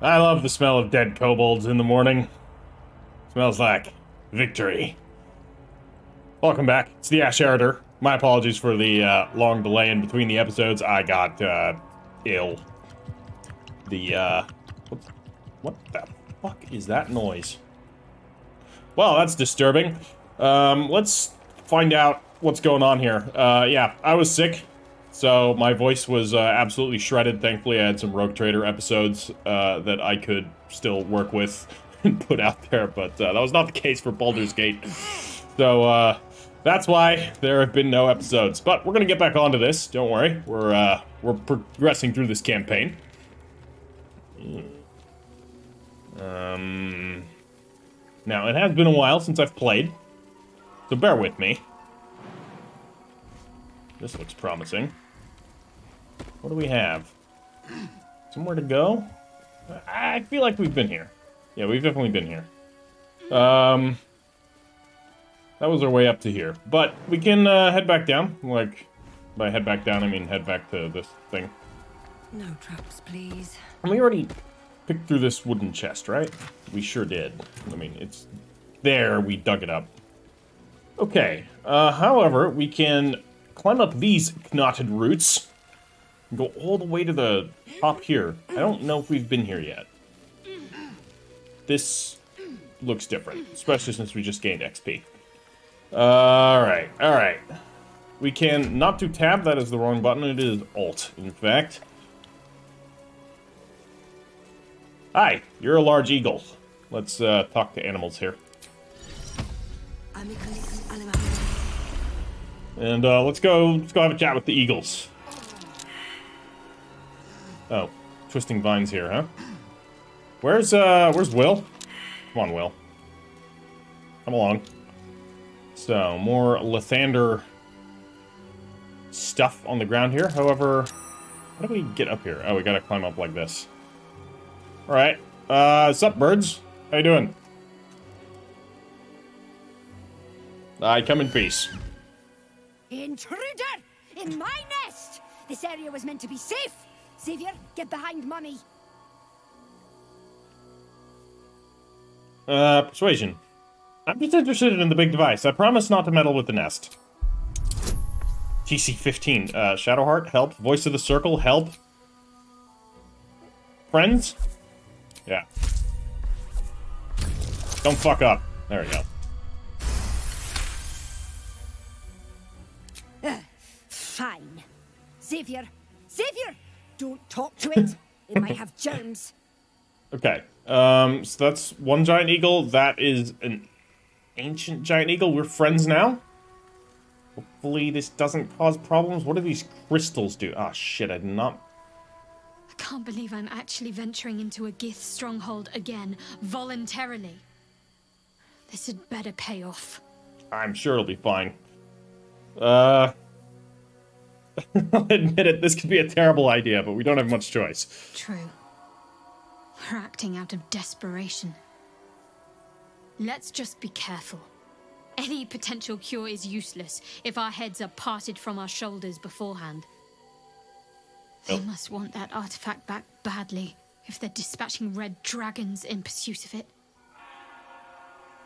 I love the smell of dead kobolds in the morning. Smells like victory. Welcome back. It's the Ash Eritor. My apologies for the long delay in between the episodes. I got ill. What the fuck is that noise? Well, that's disturbing. Let's find out what's going on here. Yeah, I was sick, so my voice was absolutely shredded. Thankfully, I had some Rogue Trader episodes that I could still work with and put out there, but that was not the case for Baldur's Gate. So, that's why there have been no episodes. But we're gonna get back onto this, don't worry. We're progressing through this campaign. Now, it has been a while since I've played, so bear with me. This looks promising. What do we have? Somewhere to go? I feel like we've been here. Yeah, we've definitely been here. That was our way up to here. But we can head back down. Like, by head back down, I mean head back to this thing. No traps, please. And we already picked through this wooden chest, right? We sure did. I mean, it's there, we dug it up. Okay, however, we can climb up these knotted roots and go all the way to the top here. I don't know if we've been here yet. This looks different, especially since we just gained XP. Alright, alright. We can not do tab, that is the wrong button, it is alt, in fact. Hi, you're a large eagle. Let's talk to animals here. And let's go have a chat with the eagles. Oh, twisting vines here, huh? Where's Will? Come on, Will. Come along. So, more Lathander stuff on the ground here. However, how do we get up here? Oh, we gotta climb up like this. Alright. Sup, birds? How you doing? I come in peace. Intruder! In my nest! This area was meant to be safe! Xavier, get behind Mummy! Persuasion. I'm just interested in the big device. I promise not to meddle with the nest. TC 15. Shadowheart, help. Voice of the Circle, help. Friends? Yeah. Don't fuck up. There we go. Fine. Xavier! Xavier! Don't talk to it. It might have germs. Okay. So that's one giant eagle. That is an ancient giant eagle. We're friends now. Hopefully this doesn't cause problems. What do these crystals do? Ah, shit, I did not... I can't believe I'm actually venturing into a Gith stronghold again, voluntarily. This had better pay off. I'm sure it'll be fine. I'll admit it, this could be a terrible idea, but we don't have much choice. True. We're acting out of desperation. Let's just be careful. Any potential cure is useless if our heads are parted from our shoulders beforehand. They must want that artifact back badly if they're dispatching red dragons in pursuit of it.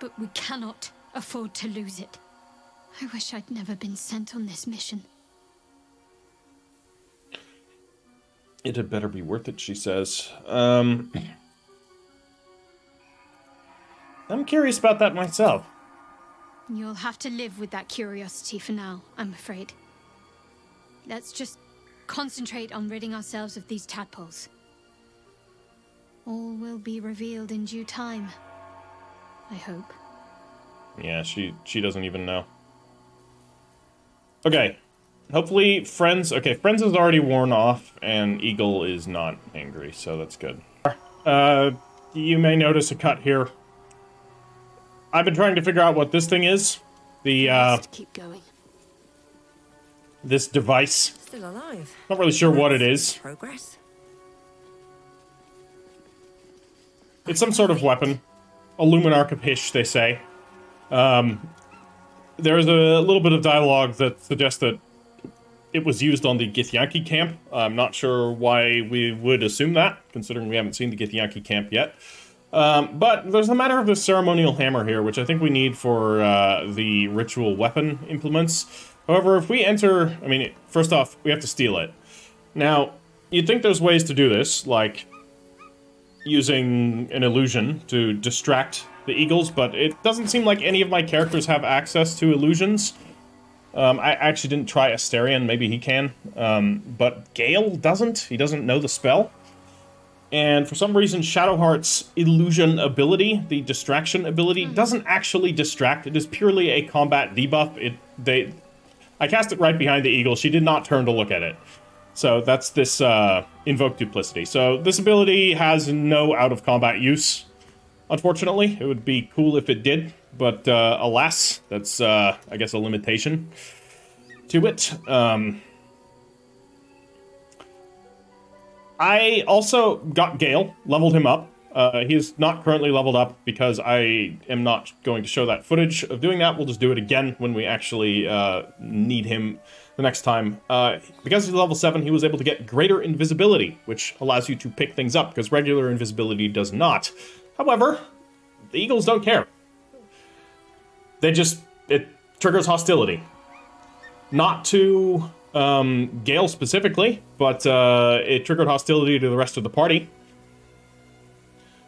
But we cannot afford to lose it. I wish I'd never been sent on this mission. It had better be worth it, she says. I'm curious about that myself. You'll have to live with that curiosity for now, I'm afraid. Let's just concentrate on ridding ourselves of these tadpoles. All will be revealed in due time, I hope. Yeah, she doesn't even know. Okay. Hopefully, Friends... Okay, Friends is already worn off, and Eagle is not angry, so that's good. You may notice a cut here. I've been trying to figure out what this thing is. Keep going. This device. Still alive. Not really sure what it is. Progress. It's some sort of weapon. A luminar capiche, they say. There's a little bit of dialogue that suggests that it was used on the Githyanki camp. I'm not sure why we would assume that, considering we haven't seen the Githyanki camp yet. But there's a matter of the ceremonial hammer here, which I think we need for the ritual weapon implements. However, if we enter... I mean, first off, we have to steal it. Now, you'd think there's ways to do this, like using an illusion to distract the eagles, but it doesn't seem like any of my characters have access to illusions. I actually didn't try Asterion, maybe he can. But Gale doesn't. He doesn't know the spell. And for some reason, Shadowheart's illusion ability, the distraction ability, doesn't actually distract. It is purely a combat debuff. I cast it right behind the eagle. She did not turn to look at it. So that's this Invoke Duplicity. So this ability has no out-of-combat use, unfortunately. It would be cool if it did, but alas, that's, I guess, a limitation to it. I also got Gale, leveled him up. He is not currently leveled up because I am not going to show that footage of doing that. We'll just do it again when we actually need him the next time. Because he's level 7, he was able to get greater invisibility, which allows you to pick things up, because regular invisibility does not. However, the eagles don't care. It triggers hostility. Not to Gale specifically, but it triggered hostility to the rest of the party.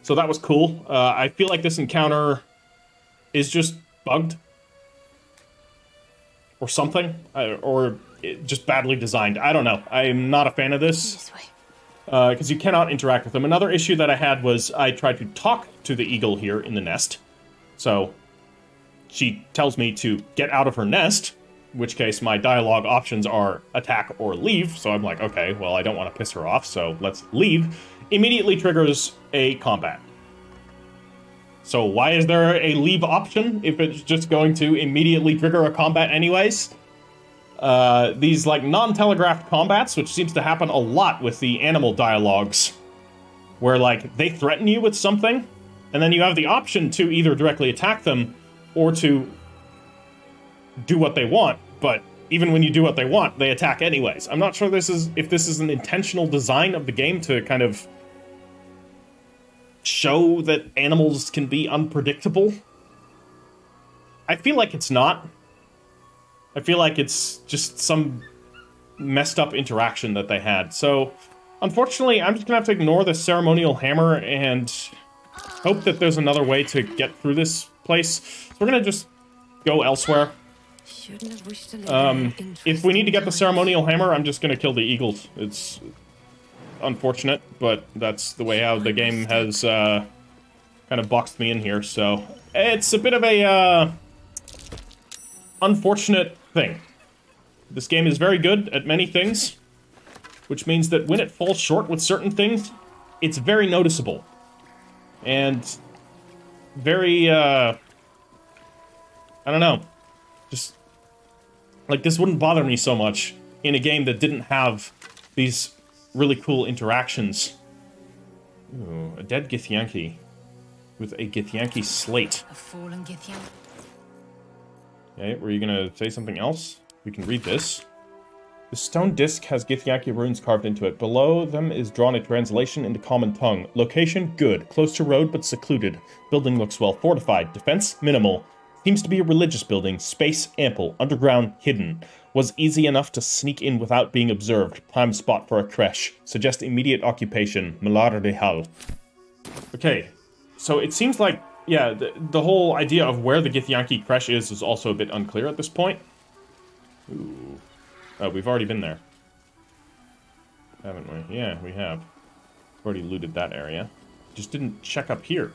So that was cool. I feel like this encounter is just bugged. Or something. Or just badly designed. I don't know. I'm not a fan of this. Because you cannot interact with them. Another issue that I had was I tried to talk to the eagle here in the nest. So she tells me to get out of her nest, in which case my dialogue options are attack or leave. So I'm like, okay, well, I don't want to piss her off, so let's leave. Immediately triggers a combat. So why is there a leave option if it's just going to immediately trigger a combat anyways? These, like, non-telegraphed combats, which seems to happen a lot with the animal dialogues, where, like, they threaten you with something, and then you have the option to either directly attack them or to do what they want, but even when you do what they want, they attack anyways. I'm not sure if this is an intentional design of the game to kind of show that animals can be unpredictable. I feel like it's not. I feel like it's just some messed up interaction that they had. So, unfortunately, I'm just gonna have to ignore the ceremonial hammer and hope that there's another way to get through this place. So we're gonna just go elsewhere. If we need to get the ceremonial hammer, I'm just gonna kill the eagles. It's unfortunate, but that's the way how the game has kind of boxed me in here, so it's a bit of a unfortunate thing. This game is very good at many things, which means that when it falls short with certain things, it's very noticeable. And very, I don't know, just, like, this wouldn't bother me so much in a game that didn't have these really cool interactions. Ooh, a dead Githyanki with a Githyanki slate. A fallen Githyanki. Okay, were you gonna say something else? We can read this. The stone disc has Githyanki runes carved into it. Below them is drawn a translation into common tongue. Location, good. Close to road, but secluded. Building looks well fortified. Defense, minimal. Seems to be a religious building. Space, ample. Underground, hidden. Was easy enough to sneak in without being observed. Prime spot for a creche. Suggest immediate occupation. Malar de Hal. Okay, so it seems like, yeah, the whole idea of where the Githyanki creche is also a bit unclear at this point. Ooh. Oh, we've already been there. Haven't we? Yeah, we have. We've already looted that area. Just didn't check up here.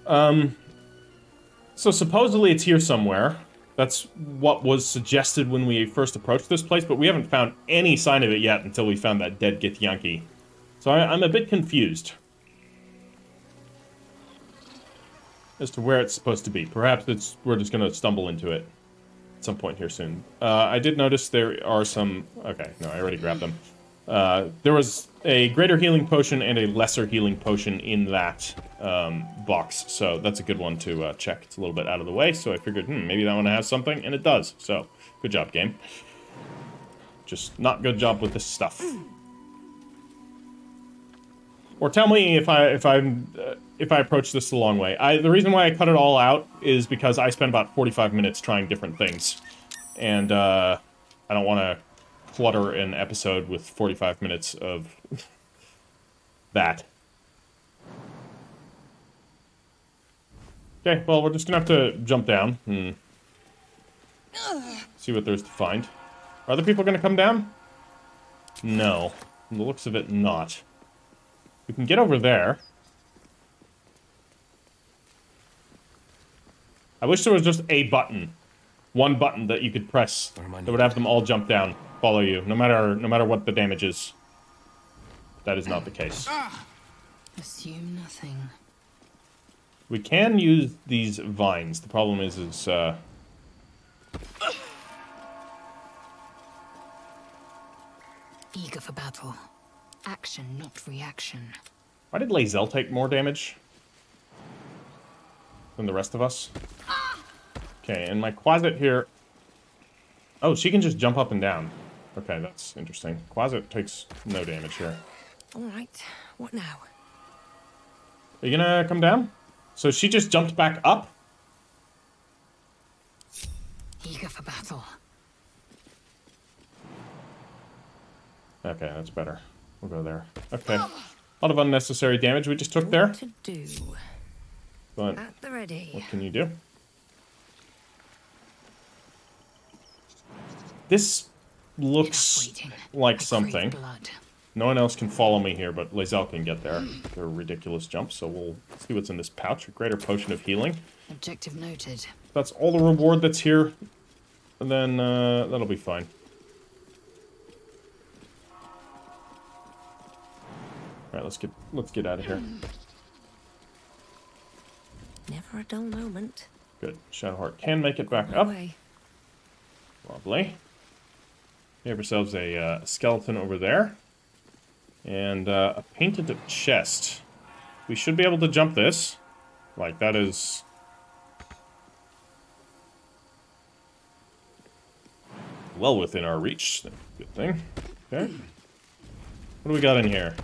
So supposedly it's here somewhere. That's what was suggested when we first approached this place, but we haven't found any sign of it yet until we found that dead Githyanki. So I'm a bit confused as to where it's supposed to be. Perhaps we're just going to stumble into it at some point here soon. I did notice there are some... Okay, no, I already grabbed them. There was a greater healing potion and a lesser healing potion in that box, so that's a good one to check. It's a little bit out of the way, so I figured, maybe that one has something, and it does. So, good job, game. Just not good job with this stuff. Or tell me if I approach this the long way. The reason why I cut it all out is because I spent about 45 minutes trying different things, and I don't want to clutter an episode with 45 minutes of that. Okay, well, we're just gonna have to jump down and see what there's to find. Are other people gonna come down? No. From the looks of it, not. We can get over there. I wish there was just a button. One button that you could press that would have them all jump down, follow you, no matter what the damage is. That is not the case. Assume nothing. We can use these vines. The problem is Eager for battle. Action, not reaction. why did Lae'zel take more damage than the rest of us? Okay, and my Quasit here... Oh, she can just jump up and down. Okay, that's interesting. Quasit takes no damage here. Alright, what now? Are you gonna come down? So she just jumped back up? Eager for battle. Okay, that's better. We'll go there. Okay. A lot of unnecessary damage we just took there. What to do? But At the ready. what can you do? This looks like something. Blood. No one else can follow me here, but Lae'zel can get there. They're a ridiculous jump, so we'll see what's in this pouch. A greater potion of healing. Objective noted. That's all the reward that's here. And then, that'll be fine. Alright, let's get out of here. Never a dull moment. Good. Shadowheart can make it back up. Away. Lovely. We have ourselves a skeleton over there. And a painted chest. We should be able to jump this. Like, that is... well within our reach. Good thing. Okay. What do we got in here?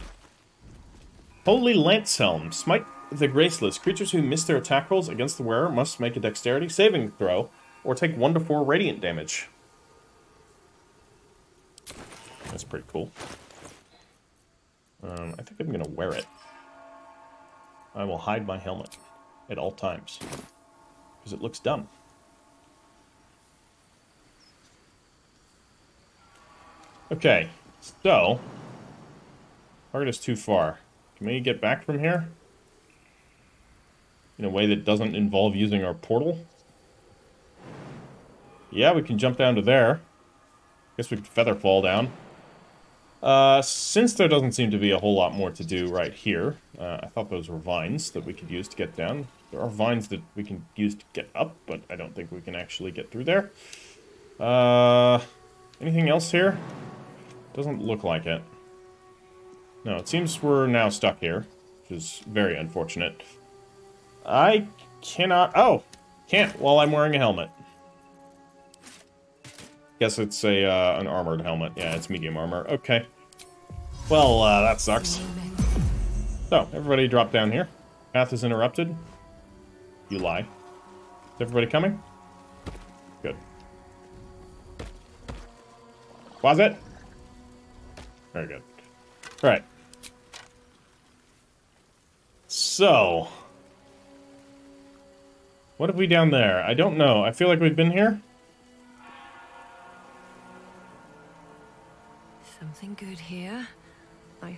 Holy Lance Helm. Smite the Graceless. Creatures who miss their attack rolls against the wearer must make a dexterity saving throw or take 1 to 4 radiant damage. That's pretty cool. I think I'm going to wear it. I will hide my helmet at all times because it looks dumb. Okay, so target is too far. Can we get back from here in a way that doesn't involve using our portal? Yeah, we can jump down to there. Guess we could feather fall down. Since there doesn't seem to be a whole lot more to do right here, I thought those were vines that we could use to get down. There are vines that we can use to get up, but I don't think we can actually get through there. Anything else here? Doesn't look like it. No, it seems we're now stuck here, which is very unfortunate. I cannot... Oh! Can't while I'm wearing a helmet. Guess it's an armored helmet. Yeah, it's medium armor. Okay. Well, that sucks. So, everybody drop down here. Path is interrupted. You lie. Is everybody coming? Good. Was it? Very good. Alright. So... what have we down there? I don't know. I feel like we've been here. Something good here. We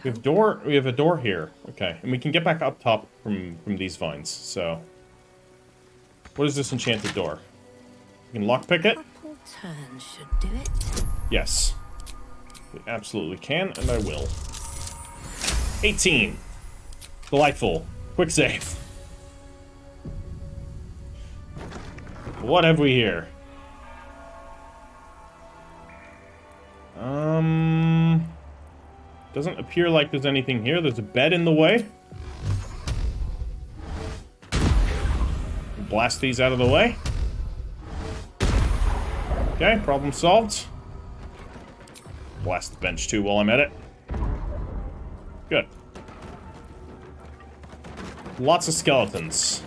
have a door here. Okay. And we can get back up top from these vines. So what is this enchanted door? We can lockpick it? Couple turns should do it. Yes. We absolutely can, and I will. 18. Delightful. Quick save. What have we here? Doesn't appear like there's anything here. There's a bed in the way. Blast these out of the way. Okay, problem solved. Blast the bench too while I'm at it. Good. Lots of skeletons.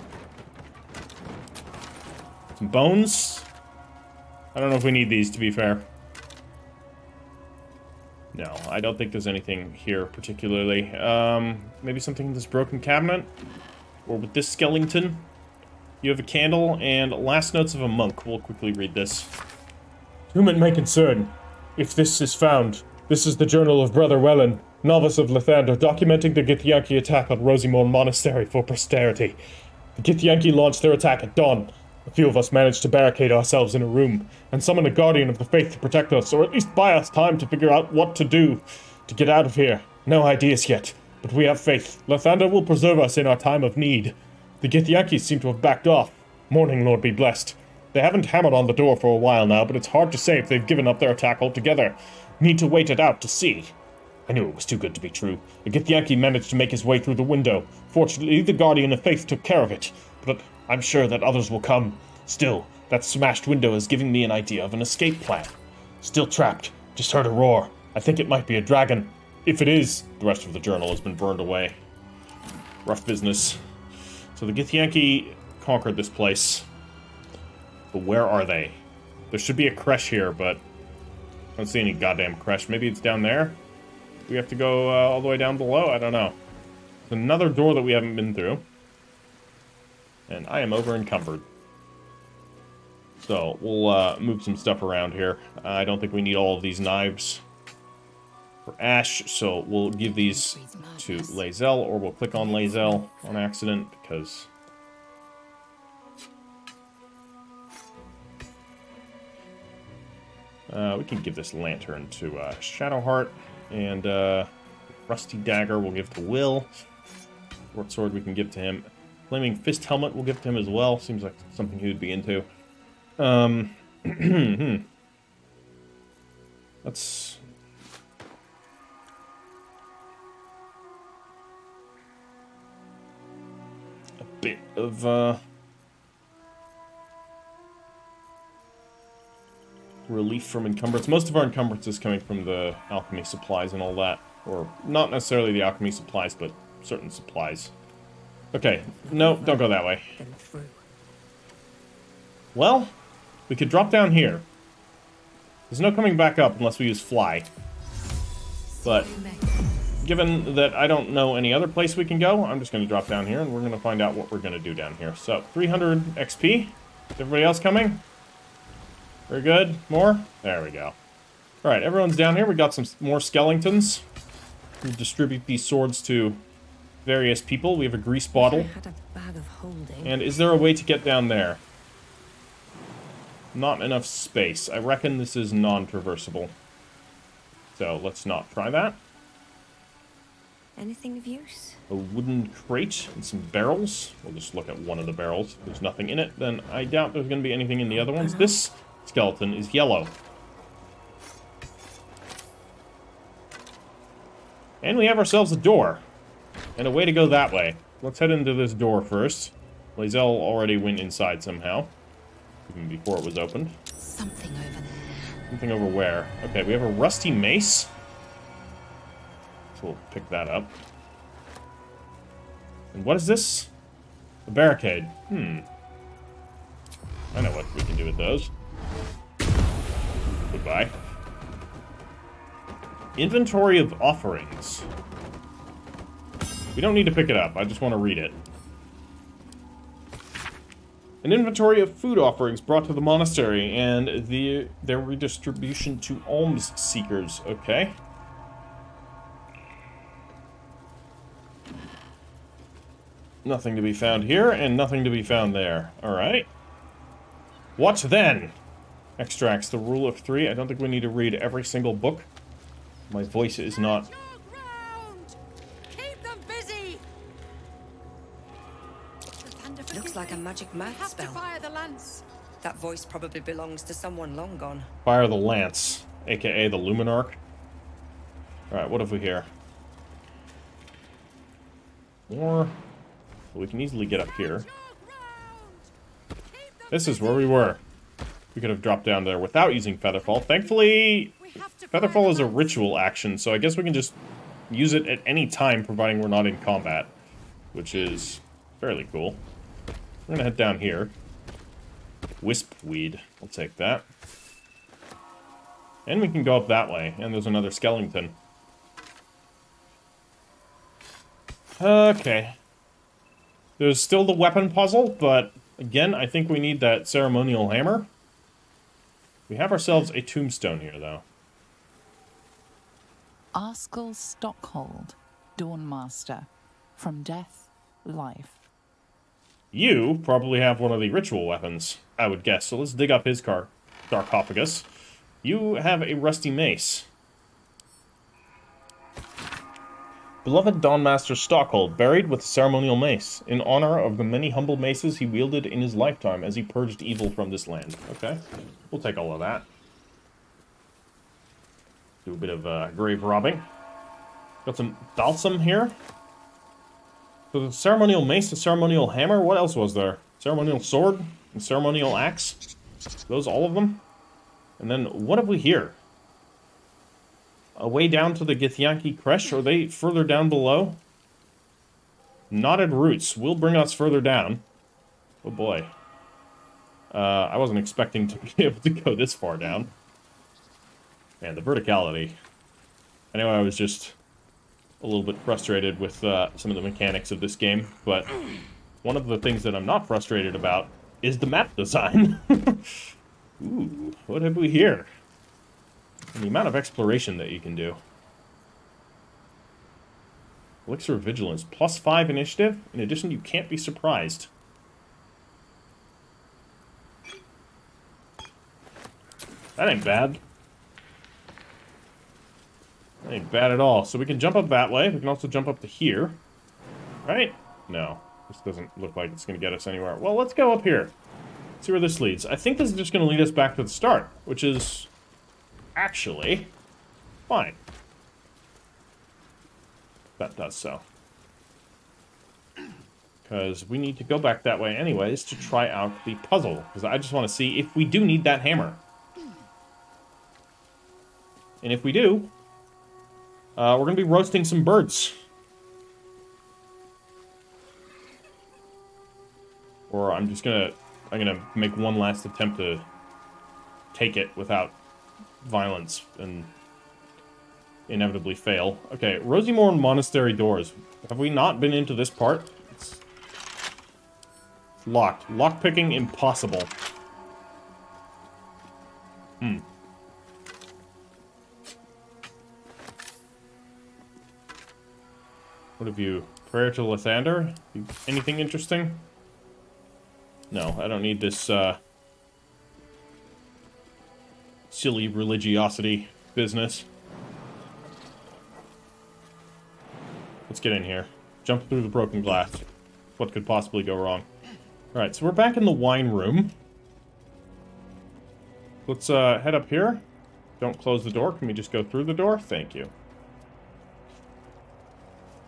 Some bones. I don't know if we need these, to be fair. No, I don't think there's anything here particularly. Maybe something in this broken cabinet? Or with this skeleton? You have a candle and last notes of a monk. We'll quickly read this. To whom it may concern, if this is found, this is the journal of Brother Wellen, novice of Lathander, documenting the Githyanki attack on Rosimore Monastery for posterity. The Githyanki launched their attack at dawn. A few of us managed to barricade ourselves in a room, and summon a guardian of the faith to protect us, or at least buy us time to figure out what to do to get out of here. No ideas yet, but we have faith. Lathander will preserve us in our time of need. The Githyanki seem to have backed off. Morning, Lord be blessed. They haven't hammered on the door for a while now, but it's hard to say if they've given up their attack altogether. Need to wait it out to see. I knew it was too good to be true. The Githyanki managed to make his way through the window. Fortunately, the Guardian of Faith took care of it, but I'm sure that others will come. Still, that smashed window is giving me an idea of an escape plan. Still trapped. Just heard a roar. I think it might be a dragon. If it is, the rest of the journal has been burned away. Rough business. So the Githyanki conquered this place. But where are they? There should be a creche here, but I don't see any goddamn creche. Maybe it's down there? We have to go all the way down below? I don't know. There's another door that we haven't been through. And I am over encumbered. So, we'll move some stuff around here. I don't think we need all of these knives for Ash, so we'll give these to Lae'zel, or we'll click on Lae'zel on accident, because... we can give this lantern to Shadowheart, and Rusty Dagger we'll give to Will. Short Sword we can give to him. Flaming Fist Helmet we'll give to him as well. Seems like something he would be into. Let's... a bit of, relief from encumbrance. Most of our encumbrance is coming from the alchemy supplies and all that. Or, not necessarily the alchemy supplies, but certain supplies. Okay, no, don't go that way. Well, we could drop down here. There's no coming back up unless we use fly. But, given that I don't know any other place we can go, I'm just going to drop down here and we're going to find out what we're going to do down here. So, 300 XP. Is everybody else coming? Very good. More? There we go. Alright, everyone's down here. We got some more skeletons. We'll distribute these swords to various people. We have a grease bottle. And is there a way to get down there? Not enough space. I reckon this is non-traversable. So, let's not try that. Anything of use? A wooden crate and some barrels. We'll just look at one of the barrels. If there's nothing in it, then I doubt there's going to be anything in the other ones. This skeleton is yellow. And we have ourselves a door. And a way to go that way. Let's head into this door first. Lae'zel already went inside somehow. Even before it was opened. Something over there. Something over where? Okay, we have a rusty mace. So we'll pick that up. And what is this? A barricade. I know what we can do with those. Goodbye. Inventory of offerings. We don't need to pick it up. I just want to read it. An inventory of food offerings brought to the monastery and their redistribution to alms seekers. Okay. Nothing to be found here, and nothing to be found there. Alright. What then? Extracts the rule of 3. I don't think we need to read every single book. My voice is not... Keep them busy. Looks like a magic math spell. Fire the lance. That voice probably belongs to someone long gone. Fire the Lance, aka the Luminarch. Alright, what have we here? More. We can easily get up here. This is where we were. We could have dropped down there without using Featherfall. Thankfully, Featherfall is a ritual action, so I guess we can just use it at any time, providing we're not in combat, which is fairly cool. We're gonna head down here. Wispweed. I'll take that. And we can go up that way, and there's another skeleton. Okay. There's still the weapon puzzle, but again, I think we need that ceremonial hammer. We have ourselves a tombstone here, though. Arskel Stockhold, Dawnmaster. From death, life. You probably have one of the ritual weapons, I would guess. So let's dig up his sarcophagus. You have a rusty mace. Beloved Dawnmaster Stockhold, buried with a ceremonial mace, in honor of the many humble maces he wielded in his lifetime as he purged evil from this land. Okay, we'll take all of that. Do a bit of grave robbing. Got some balsam here. So the ceremonial mace, the ceremonial hammer, what else was there? Ceremonial sword and ceremonial axe. Those all of them? And then what have we here? A way down to the Githyanki creche? Are they further down below? Knotted roots will bring us further down. Oh boy. I wasn't expecting to be able to go this far down. Man, the verticality. I know I was just a little bit frustrated with some of the mechanics of this game, but one of the things that I'm not frustrated about is the map design. Ooh, what have we here? And the amount of exploration that you can do. Elixir of Vigilance, +5 initiative. In addition, you can't be surprised. That ain't bad. That ain't bad at all. So we can jump up that way. We can also jump up to here. Right? No. This doesn't look like it's going to get us anywhere. Well, let's go up here. See where this leads. I think this is just going to lead us back to the start, which is actually fine. That does so. Because we need to go back that way anyways to try out the puzzle. Because I just want to see if we do need that hammer. And if we do, we're going to be roasting some birds. Or I'm gonna make one last attempt to take it without violence and inevitably fail. Okay, Rosymorn Monastery doors. Have we not been into this part? It's locked. Lockpicking impossible. What have you? Prayer to Lathander? Anything interesting? No, I don't need this, silly religiosity business. Let's get in here. Jump through the broken glass. What could possibly go wrong? Alright, so we're back in the wine room. Let's, head up here. Don't close the door. Can we just go through the door? Thank you.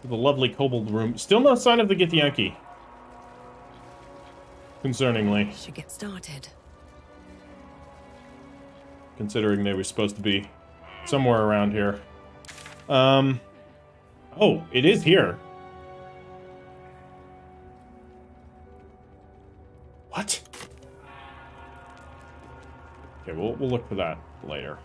The lovely kobold room. Still no sign of the Githyanki. Concerningly. Should get started. Considering they were supposed to be somewhere around here. Oh, it is here. What? Okay, we'll look for that later.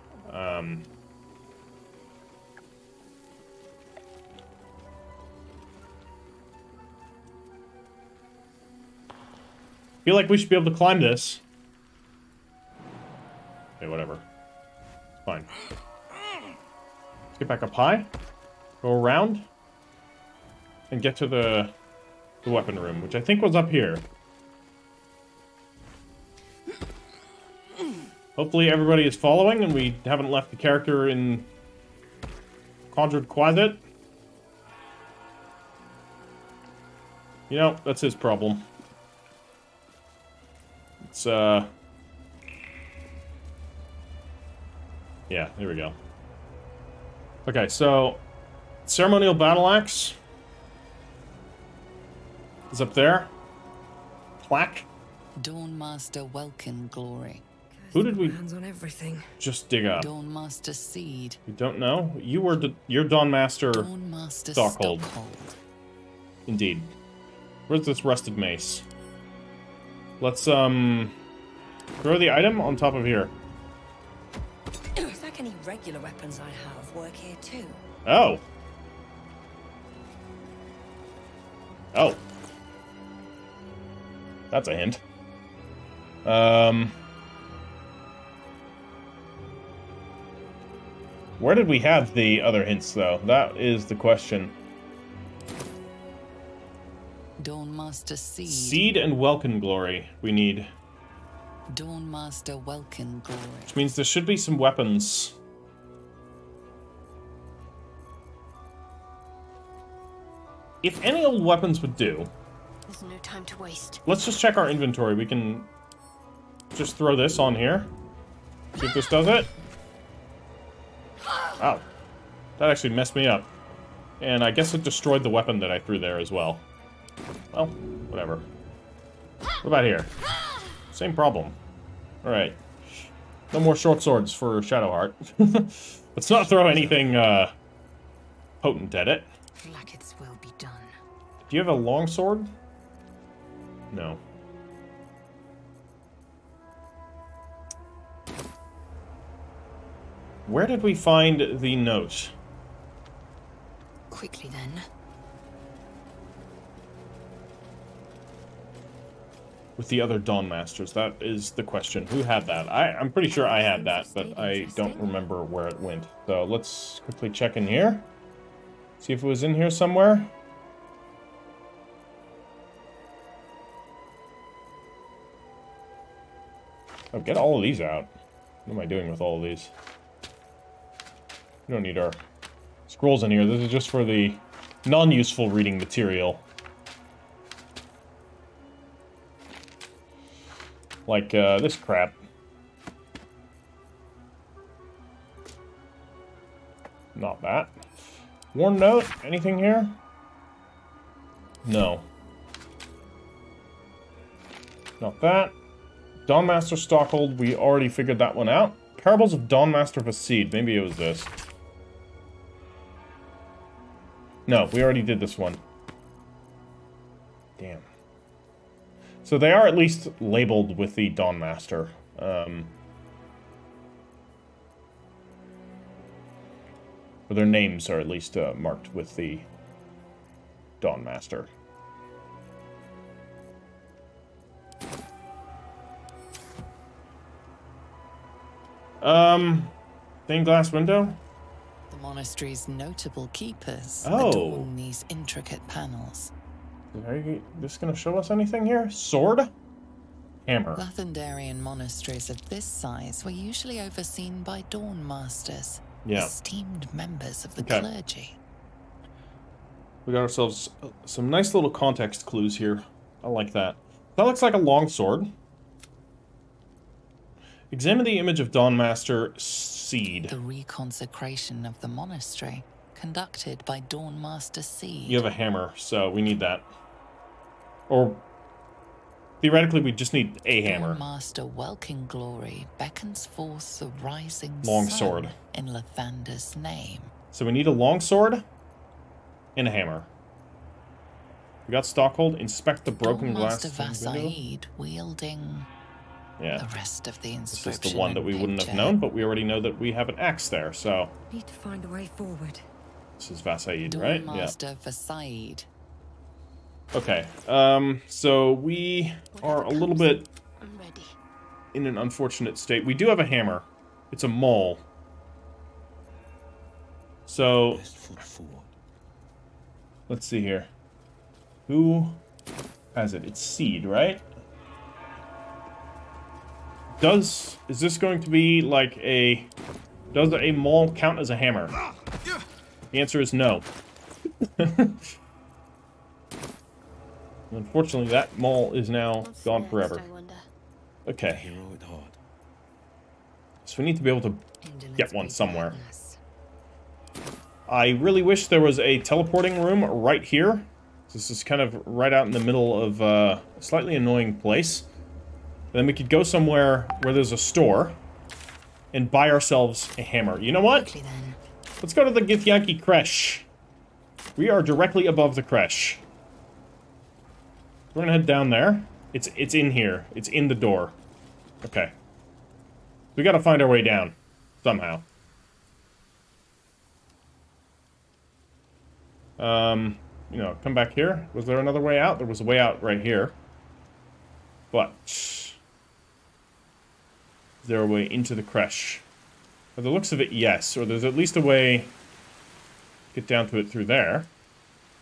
Feel like we should be able to climb this. Okay, whatever. It's fine. Let's get back up high. Go around. And get to the weapon room, which I think was up here. Hopefully everybody is following and we haven't left the character in Conjured Quasit. You know, that's his problem. It's, yeah, there we go. Okay, so, ceremonial battle axe. is up there. Plaque. Dawnmaster Welkin Glory. Who did we Hands on everything. just dig up? Dawnmaster Seed. You don't know? You were you're Dawnmaster Dawnmaster Stockhold. Stockhold. Indeed. Where's this rusted mace? Let's throw the item on top of here. Looks like any regular weapons I have work here too. Oh. Oh. That's a hint. Where did we have the other hints, though? That is the question. Dawnmaster Seed. Seed and Welkin Glory we need. Dawnmaster Welkin Glory. Which means there should be some weapons. If any old weapons would do... There's no time to waste. Let's just check our inventory. We can just throw this on here. See if this does it. Wow. That actually messed me up. And I guess it destroyed the weapon that I threw there as well. Well, whatever. What about here? Same problem. Alright. No more short swords for Shadowheart. Let's not throw anything potent at it. Like its will be done. Do you have a long sword? No. Where did we find the note? Quickly then. With the other Dawn Masters, that is the question. Who had that? I'm pretty sure I had that, but I don't remember where it went. So let's quickly check in here. See if it was in here somewhere. Oh, get all of these out. What am I doing with all of these? We don't need our scrolls in here. This is just for the non-useful reading material. Like, this crap. Not that. Warn note? Anything here? No. Not that. Dawnmaster Stockhold, we already figured that one out. Parables of Dawnmaster Vaseed. Maybe it was this. No, we already did this one. Damn. So they are at least labeled with the Dawnmaster. Or their names are at least marked with the Dawnmaster. Stained glass window? The monastery's notable keepers Oh. adorn these intricate panels. Are you just gonna show us anything here? Sword? Hammer. Lathanderian monasteries of this size were usually overseen by dawn masters, Yeah. esteemed members of the Okay. clergy. We got ourselves some nice little context clues here. I like that. That looks like a long sword. Examine the image of Dawnmaster Seed. The reconsecration of the monastery, conducted by Dawnmaster Seed. You have a hammer, so we need that. Or, theoretically, we just need a hammer. Dawnmaster Welkin Glory beckons forth the rising Long sun sword. in Lathander's name. So we need a long sword and a hammer. We got Stockhold. Inspect the broken glass Dawnmaster window. Vasaid wielding Yeah. the rest of the This inscription. is the one that we wouldn't have known, but we already know that we have an axe there, so... Need to find a way forward. This is Vasaid, right? Yeah. Dawnmaster Vasaid. Okay, so we are a little bit I'm ready. in an unfortunate state. We do have a hammer. It's a mole. So, let's see here. Who has it? It's Seed, right? Is this going to be like a... Does a maul count as a hammer? The answer is no. Unfortunately, that maul is now What's gone next, forever. I wonder? Okay. So we need to be able to get one somewhere. I really wish there was a teleporting room right here, This is kind of right out in the middle of a slightly annoying place. Then we could go somewhere where there's a store and buy ourselves a hammer. You know what? Let's go to the Githyanki creche. We are directly above the creche. We're gonna head down there. It's in here. It's in the door. Okay. We gotta find our way down. Somehow. You know, come back here. Was there another way out? There was a way out right here. But... is there a way into the creche? By the looks of it, yes. Or there's at least a way to get down to it through there.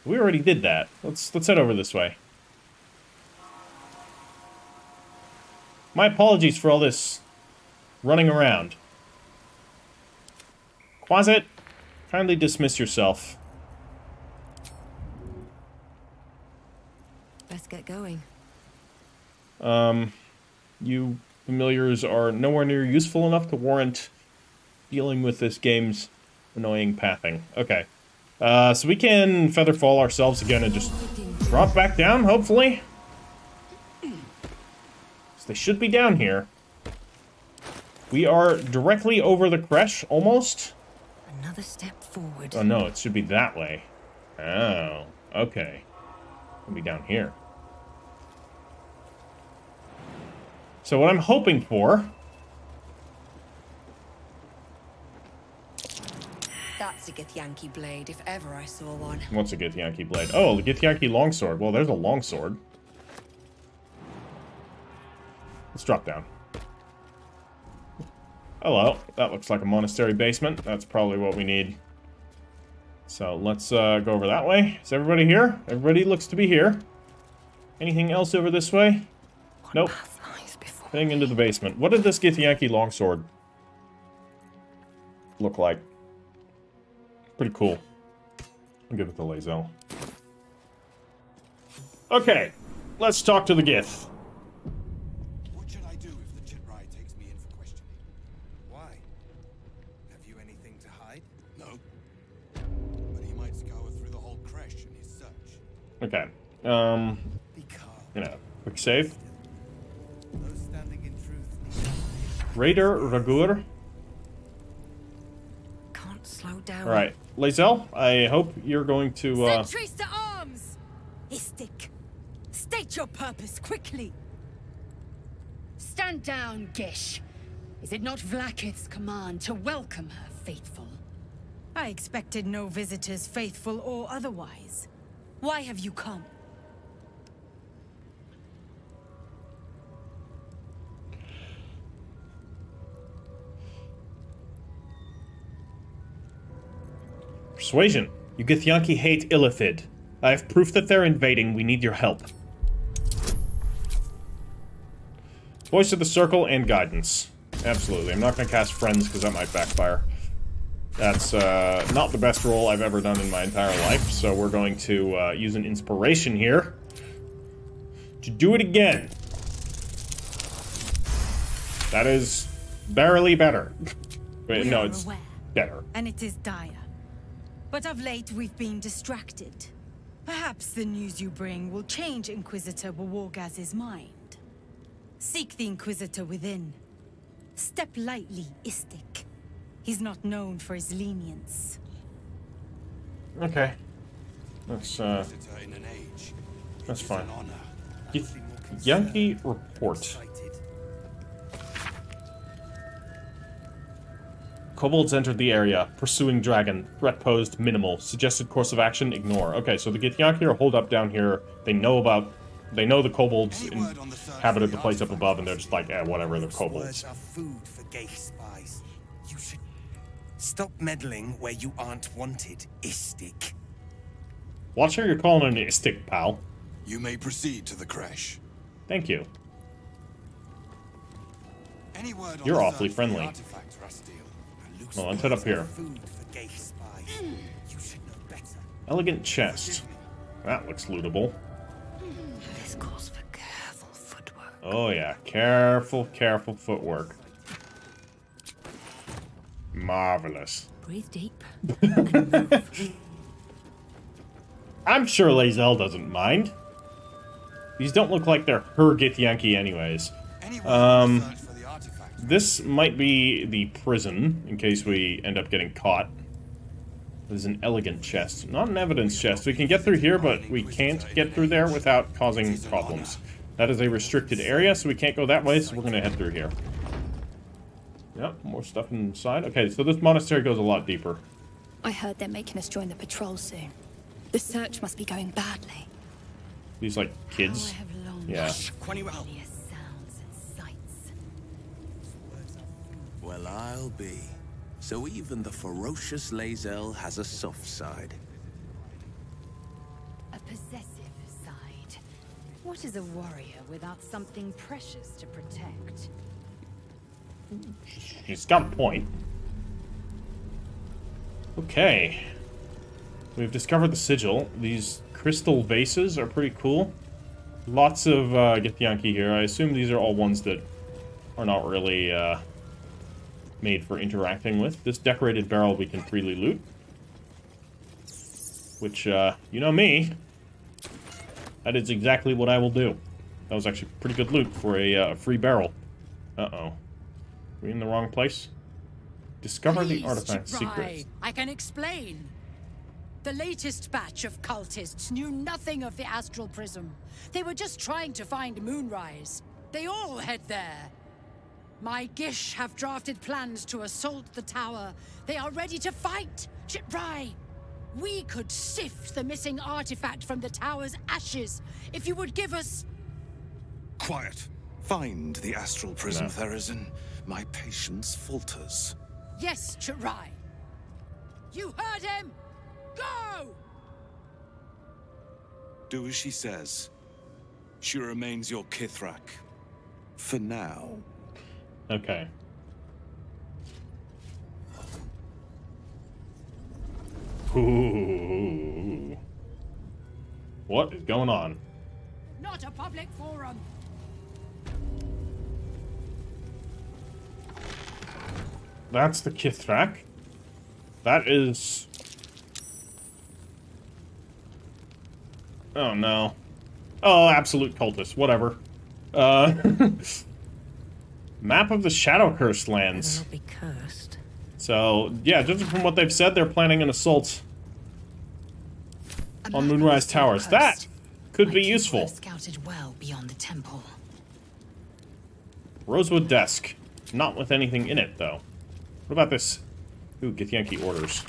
We already did that. Let's head over this way. My apologies for all this running around. Quasit, kindly dismiss yourself. Let's get going. You familiars are nowhere near useful enough to warrant dealing with this game's annoying pathing. Okay. So we can feather fall ourselves again and just drop back down, hopefully. So they should be down here. We are directly over the creche, almost. Another step forward. Oh no, it should be that way. Oh, okay. It'll be down here. So what I'm hoping for... That's a Githyanki blade, if ever I saw one. What's a Githyanki blade? Oh, the Githyanki longsword. Well, there's a longsword. Let's drop down. Hello. That looks like a monastery basement. That's probably what we need. So let's go over that way. Is everybody here? Everybody looks to be here. Anything else over this way? Nope. Heading into the basement. What did this Githyanki longsword look like? Pretty cool. I'll give it to Lae'zel. Okay, let's talk to the Gith. What should I do if the Chitrai takes me in for questioning? Why? Have you anything to hide? No. But he might scour through the whole creche in his search. Okay. Be calm. You know, quick save. Those standing in truth. Raider Ragur. Can't slow down. Alright. Lae'zel, I hope you're going to, Sentries to arms! Istik, state your purpose quickly. Stand down, Gish. Is it not Vlaakith's command to welcome her faithful? I expected no visitors, faithful or otherwise. Why have you come? Persuasion. You Githyanki hate Illithid. I have proof that they're invading. We need your help. Voice of the Circle and Guidance. Absolutely. I'm not going to cast Friends because that might backfire. That's not the best roll I've ever done in my entire life, so we're going to use an inspiration here to do it again. That is barely better. Wait, no, it's better. And it is dire. But of late, we've been distracted. Perhaps the news you bring will change Inquisitor Wargaz's mind. Seek the Inquisitor within. Step lightly, Istik. He's not known for his lenience. Okay. That's fine. Yankee report. Kobolds entered the area. Pursuing dragon. Threat posed minimal. Suggested course of action, ignore. Okay, so the Githyanki are holed up down here. They know the kobolds inhabited the place up above, and they're just like, eh, whatever, they're kobolds. Food for gay spies. You should stop meddling where you aren't wanted, Istik. Watch how you're calling an Istik, pal. You may proceed to the creche. Thank you. Any word on You're the awfully search for friendly. the artifact, Rastiel? Well, let's head up here. Food for gay spies. You should know better. Elegant chest. That looks lootable. This calls for careful footwork. Oh yeah, careful, careful footwork. Marvelous. Breathe deep and move. I'm sure Lae'zel doesn't mind. These don't look like they're her Githyanki anyways. This might be the prison, in case we end up getting caught. There's an elegant chest. Not an evidence chest. We can get through here, but we can't get through there without causing problems. That is a restricted area, so we can't go that way, so we're gonna head through here. Yep, more stuff inside. Okay, so this monastery goes a lot deeper. I heard they're making us join the patrol soon. The search must be going badly. These, like, kids? Yeah. Well, I'll be. So even the ferocious Lae'zel has a soft side. A possessive side. What is a warrior without something precious to protect? He's got a point. Okay. We've discovered the sigil. These crystal vases are pretty cool. Lots of Githyanki here. I assume these are all ones that are not really made for interacting with. This decorated barrel we can freely loot. Which, you know me. That is exactly what I will do. That was actually pretty good loot for a free barrel. Uh-oh. Are we in the wrong place? Discover the artifact secrets. I can explain. The latest batch of cultists knew nothing of the astral prism. They were just trying to find Moonrise. They all head there. My Gish have drafted plans to assault the tower. They are ready to fight. Chitrai, we could sift the missing artifact from the tower's ashes if you would give us... Quiet. Find the astral prism, Therazin. My patience falters. Yes, Chitrai. You heard him! Go! Do as she says. She remains your Kithrak. For now. Okay. Ooh. What is going on? Not a public forum. That's the Kithrak. That is... Oh, no. Oh, absolute cultist. Whatever. Map of the Shadow-Cursed lands. Better not be cursed. So, yeah, judging from what they've said, they're planning an assault on Moonrise Towers. That could be useful. Scouted well beyond the temple. Rosewood desk. Not with anything in it, though. What about this? Ooh, Githyanki orders.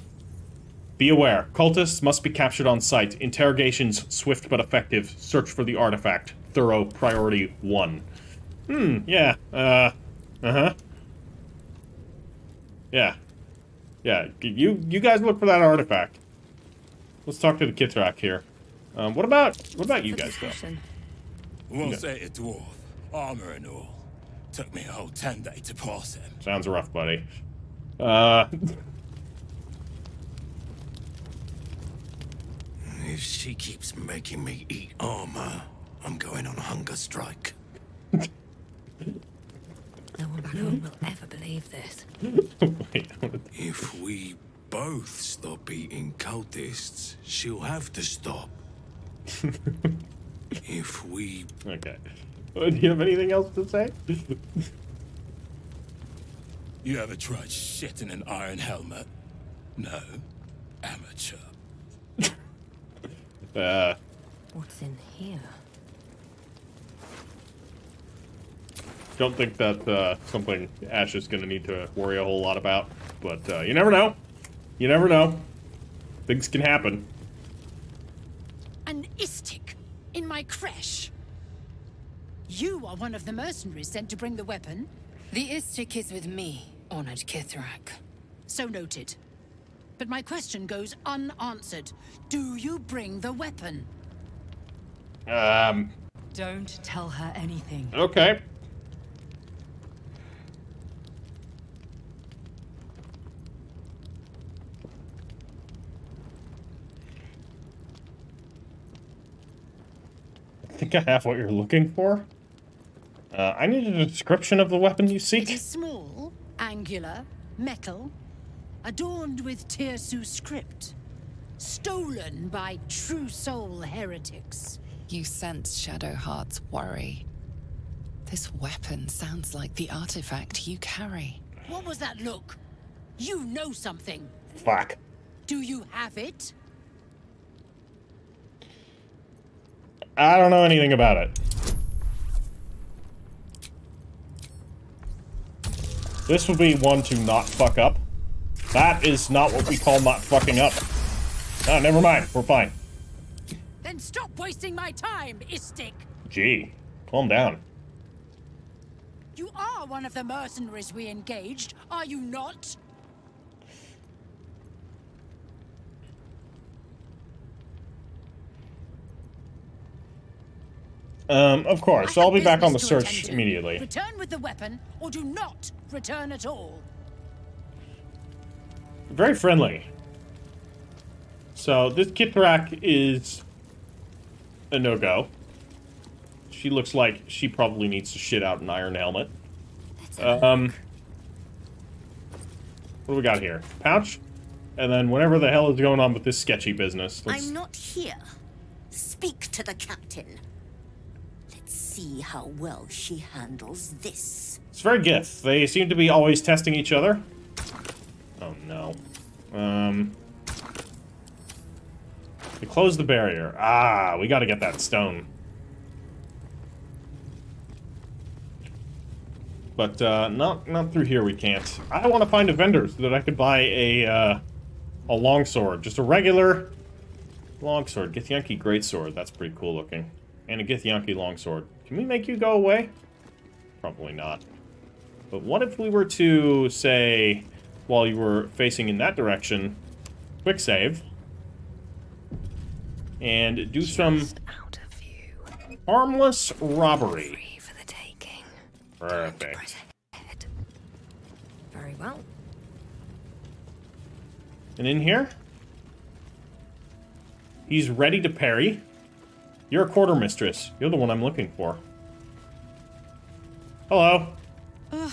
Be aware. Cultists must be captured on sight. Interrogations swift but effective. Search for the artifact. Thorough priority 1. Yeah. Uh-huh. Yeah. Yeah. You guys look for that artifact. Let's talk to the Kithrak here. What about you guys, though? Won't say a dwarf. Armor and all. Took me a whole 10 days to pass him. Sounds rough, buddy. If she keeps making me eat armor, I'm going on a hunger strike. No one back home will ever believe this. Wait, If we both stop eating cultists, she'll have to stop. If we... Okay. Do you have anything else to say? You ever tried shit in an iron helmet? No. Amateur. What's in here? Don't think that something Ash is going to need to worry a whole lot about. But you never know. You never know. Things can happen. An istik in my creche. You are one of the mercenaries sent to bring the weapon. The istik is with me, honored Kithrak. So noted. But my question goes unanswered. Do you bring the weapon? Don't tell her anything. Okay. I think I have what you're looking for. I need a description of the weapon you It seek. is small, angular, metal, adorned with Tirsu script. stolen by true soul heretics. You sense Shadowheart's worry. This weapon sounds like the artifact you carry. What was that look? You know something. Fuck. Do you have it? I don't know anything about it. This would be one to not fuck up. That is not what we call not fucking up. Ah, never mind. We're fine. Then stop wasting my time, Istik. Gee, calm down. You are one of the mercenaries we engaged, are you not? Of course. I'll be back on the search immediately. Return with the weapon, or do not return at all. Very friendly. So, this Githrak is a no-go. She looks like she probably needs to shit out an iron helmet. What do we got here? Pouch? And then whatever the hell is going on with this sketchy business. I'm not here. Speak to the captain. Let's see how well she handles this. It's very Gith. They seem to be always testing each other. Oh no. To close the barrier. Ah, we gotta get that stone. But, not through here we can't. I want to find a vendor so that I could buy a longsword. Just a regular longsword. Githyanki greatsword. That's pretty cool looking. And a Githyanki longsword. Can we make you go away? Probably not. But what if we were to, say, while you were facing in that direction, quick save, and do some out of view. Harmless robbery. Free for the taking. Perfect. Very well. And in here, he's ready to parry. You're a quartermistress. You're the one I'm looking for. Hello. Ugh.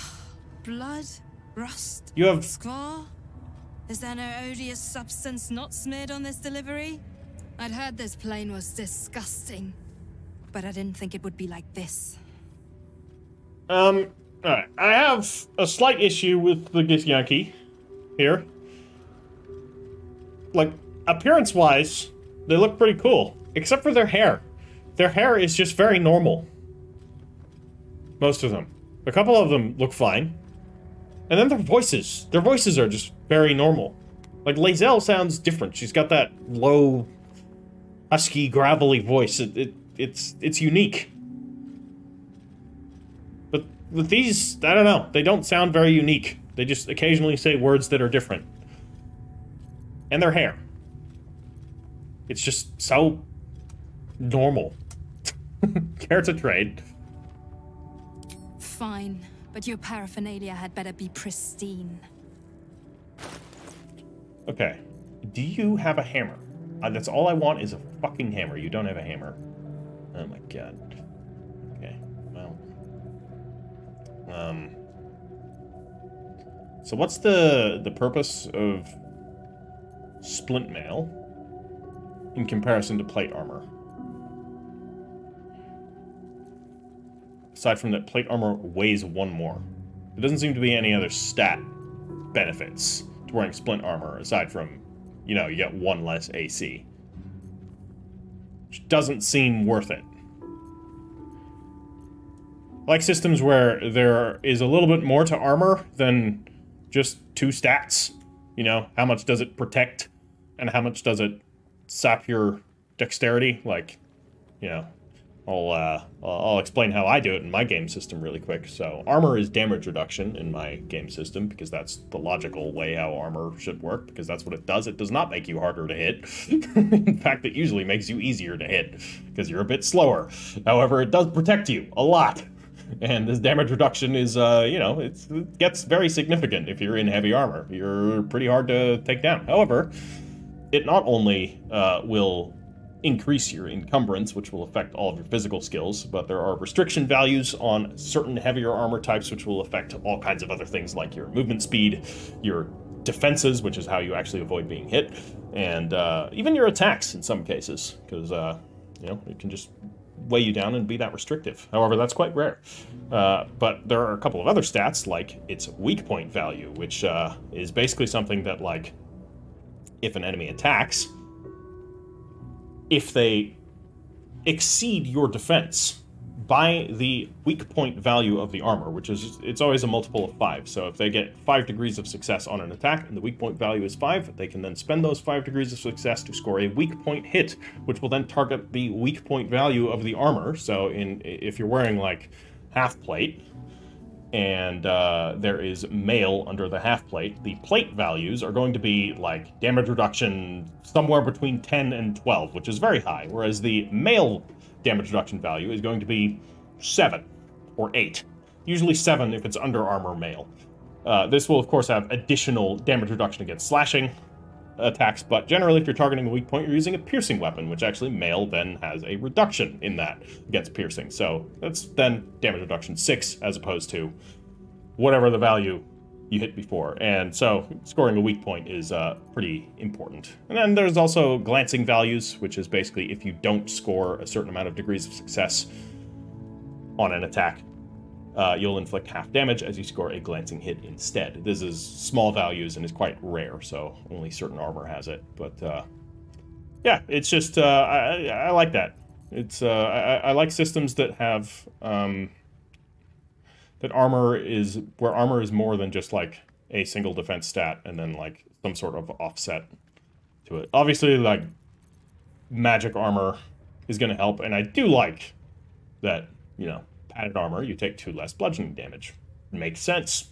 Blood? Rust? You have... Scar? Is there no odious substance not smeared on this delivery? I'd heard this plane was disgusting, but I didn't think it would be like this. Alright. I have a slight issue with the Githyanki here. Like, appearance-wise, they look pretty cool. Except for their hair. Their hair is just very normal. Most of them. A couple of them look fine. And then their voices. Their voices are just very normal. Like, Lae'zel sounds different. She's got that low, husky, gravelly voice. It's unique. But with these, I don't know. They don't sound very unique. They just occasionally say words that are different. And their hair. It's just so normal. Care to trade? Fine, but your paraphernalia had better be pristine. Okay. Do you have a hammer? That's all I want is a fucking hammer. You don't have a hammer. Oh my god. Okay, well. So what's the purpose of splint mail in comparison to plate armor? Aside from that, plate armor weighs 1 more. There doesn't seem to be any other stat benefits to wearing splint armor, aside from, you know, you get 1 less AC. Which doesn't seem worth it. I like systems where there is a little bit more to armor than just 2 stats. You know, how much does it protect, and how much does it sap your dexterity? Like, you know, I'll explain how I do it in my game system really quick. So, armor is damage reduction in my game system, because that's the logical way how armor should work, because that's what it does. It does not make you harder to hit. In fact, it usually makes you easier to hit, because you're a bit slower. However, it does protect you a lot. And this damage reduction is, you know, it gets very significant if you're in heavy armor. You're pretty hard to take down. However, it not only will increase your encumbrance, which will affect all of your physical skills, but there are restriction values on certain heavier armor types, which will affect all kinds of other things like your movement speed, your defenses, which is how you actually avoid being hit, And even your attacks in some cases, because, you know, it can just weigh you down and be that restrictive. However, that's quite rare. But there are a couple of other stats, like its weak point value, which is basically something that, like, if an enemy attacks, if they exceed your defense by the weak point value of the armor, which is, it's always a multiple of 5. So if they get 5 degrees of success on an attack and the weak point value is 5, they can then spend those 5 degrees of success to score a weak point hit, which will then target the weak point value of the armor. So if you're wearing, like, half plate, and there is mail under the half plate, the plate values are going to be, like, damage reduction somewhere between 10 and 12, which is very high, whereas the mail damage reduction value is going to be 7 or 8. Usually 7 if it's under armor mail. This will, of course, have additional damage reduction against slashing attacks, but generally if you're targeting a weak point, you're using a piercing weapon, which actually mail then has a reduction in that against piercing. So that's then damage reduction 6 as opposed to whatever the value you hit before. And so scoring a weak point is pretty important. And then there's also glancing values, which is basically if you don't score a certain amount of degrees of success on an attack, you'll inflict half damage as you score a glancing hit instead. This is small values and is quite rare, so only certain armor has it. But yeah, it's just, I like that. It's, I like systems that have, that armor is, where armor is more than just, like, a single defense stat and then, like, some sort of offset to it. Obviously, like, magic armor is going to help, and I do like that, you know, padded armor, you take 2 less bludgeoning damage. Makes sense.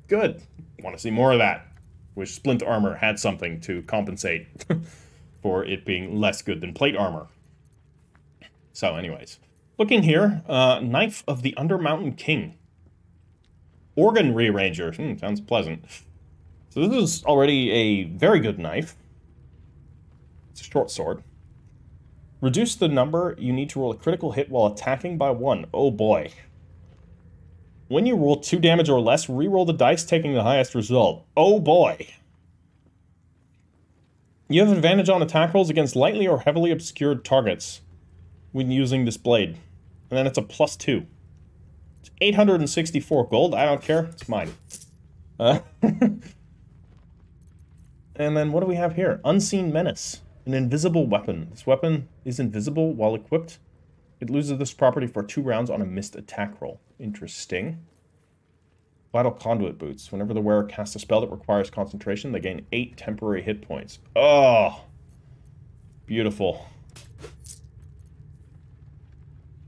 Good. Want to see more of that. Wish splint armor had something to compensate for it being less good than plate armor. So anyways, looking here, Knife of the Undermountain King. Organ Rearranger. Sounds pleasant. So this is already a very good knife. It's a short sword. Reduce the number you need to roll a critical hit while attacking by 1. Oh boy. When you roll 2 damage or less, re-roll the dice, taking the highest result. Oh boy. You have advantage on attack rolls against lightly or heavily obscured targets when using this blade. And then it's a +2. It's 864 gold. I don't care. It's mine. And then what do we have here? Unseen Menace. An invisible weapon. This weapon is invisible while equipped. It loses this property for 2 rounds on a missed attack roll. Interesting. Vital Conduit Boots. Whenever the wearer casts a spell that requires concentration, they gain 8 temporary hit points. Oh! Beautiful.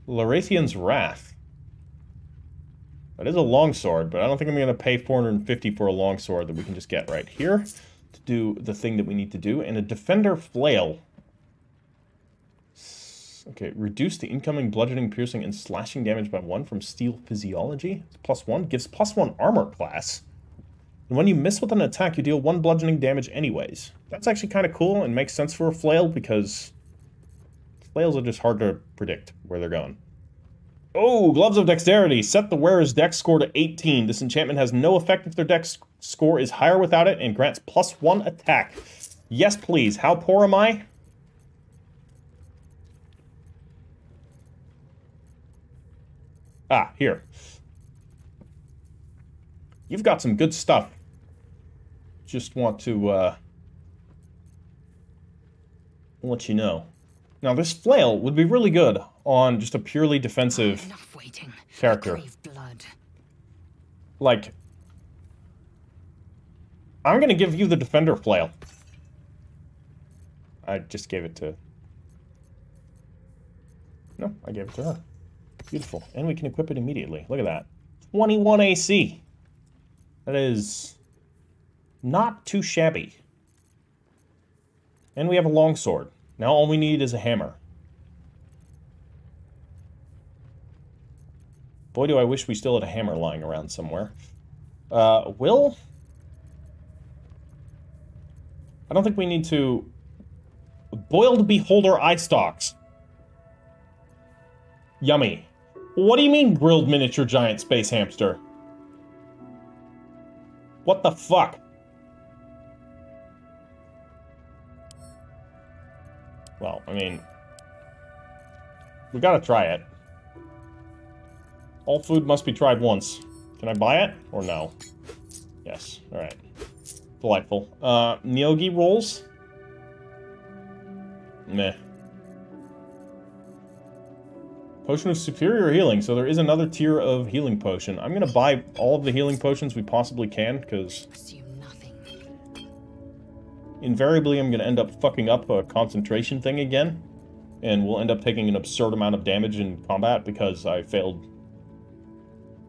Larathian's Wrath. That is a longsword, but I don't think I'm going to pay 450 for a longsword that we can just get right here to do the thing that we need to do. And a Defender Flail. Okay, reduce the incoming bludgeoning, piercing, and slashing damage by 1 from Steel Physiology. It's +1. Gives +1 armor class. And when you miss with an attack, you deal 1 bludgeoning damage anyways. That's actually kind of cool and makes sense for a flail because flails are just hard to predict where they're going. Oh, Gloves of Dexterity. Set the wearer's dex score to 18. This enchantment has no effect if their dex score is higher without it and grants +1 attack. Yes, please. How poor am I? Ah, here. You've got some good stuff. Just want to, let you know. Now, this flail would be really good on just a purely defensive character. Like, I'm gonna give you the Defender Flail. I just gave it to... No, I gave it to her. Beautiful. And we can equip it immediately. Look at that. 21 AC. That is not too shabby. And we have a longsword. Now all we need is a hammer. Boy, do I wish we still had a hammer lying around somewhere. Will? I don't think we need to... Boiled Beholder eye stalks. Yummy. What do you mean, grilled miniature giant space hamster? What the fuck? Well, I mean... we gotta try it. All food must be tried once. Can I buy it? Or no? Yes. Alright. Delightful. Nyogi rolls? Meh. Potion of superior healing. So there is another tier of healing potion. I'm gonna buy all of the healing potions we possibly can, because... invariably I'm gonna end up fucking up a concentration thing again. And we'll end up taking an absurd amount of damage in combat because I failed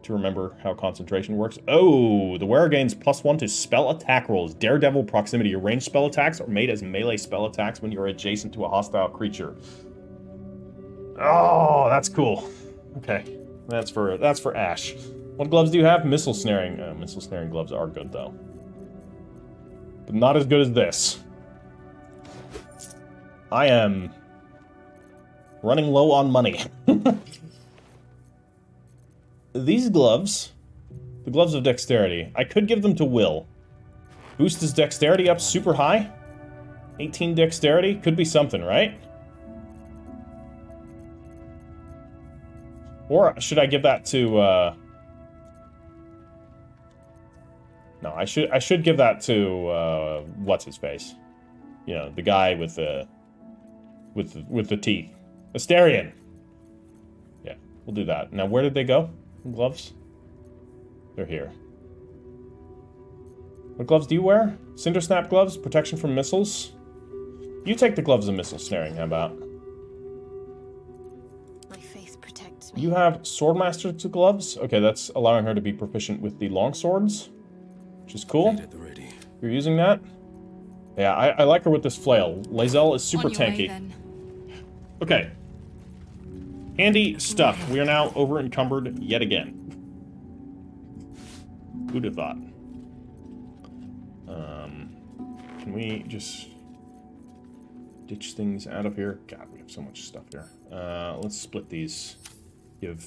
to remember how concentration works. Oh, the wearer gains +1 to spell attack rolls. Daredevil proximity. Your ranged spell attacks are made as melee spell attacks when you're adjacent to a hostile creature. Oh, that's cool. Okay, that's for Ash. What gloves do you have? Missile snaring. Missile snaring gloves are good though, but not as good as this. I am running low on money. These gloves, the gloves of dexterity, I could give them to Will. Boost his dexterity up super high. 18 dexterity, could be something, right? Or should I give that to, no, I should give that to, what's his face? You know, the guy with the teeth. Asterion. Yeah, we'll do that. Now, where did they go? Gloves? They're here. What gloves do you wear? Cinder Snap gloves? Protection from missiles? You take the gloves of missile snaring, how about? My faith protects me. You have Swordmaster's gloves? Okay, that's allowing her to be proficient with the long swords, which is cool. You're using that? Yeah, I like her with this flail. Lae'zel is super tanky. Okay. Handy stuff. We are now over-encumbered yet again. Who'd have thought? Can we just ditch things out of here? God, we have so much stuff here. Let's split these. Give...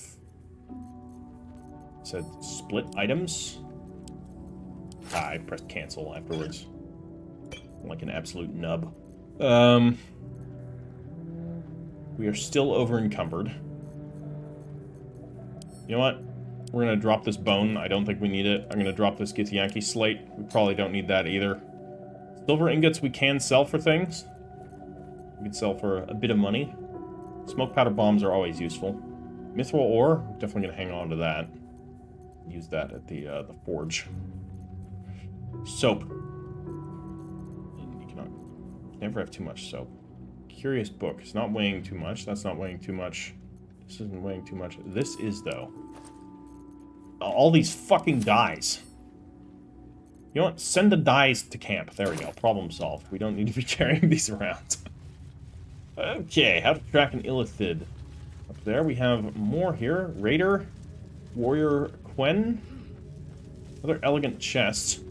it said split items. Ah, I pressed cancel afterwards. I'm like an absolute nub. We are still over-encumbered. You know what? We're gonna drop this bone. I don't think we need it. I'm gonna drop this Githyanki slate. We probably don't need that either. Silver ingots we can sell for things. We can sell for a bit of money. Smoke powder bombs are always useful. Mithril ore, definitely gonna hang on to that. Use that at the forge. Soap. You cannot never have too much soap. Curious book. It's not weighing too much. That's not weighing too much. This isn't weighing too much. This is, though. All these fucking dyes. You know what? Send the dyes to camp. There we go. Problem solved. We don't need to be carrying these around. Okay, how to track an illithid. Up there we have more here. Raider. Warrior Quen. Another elegant chest.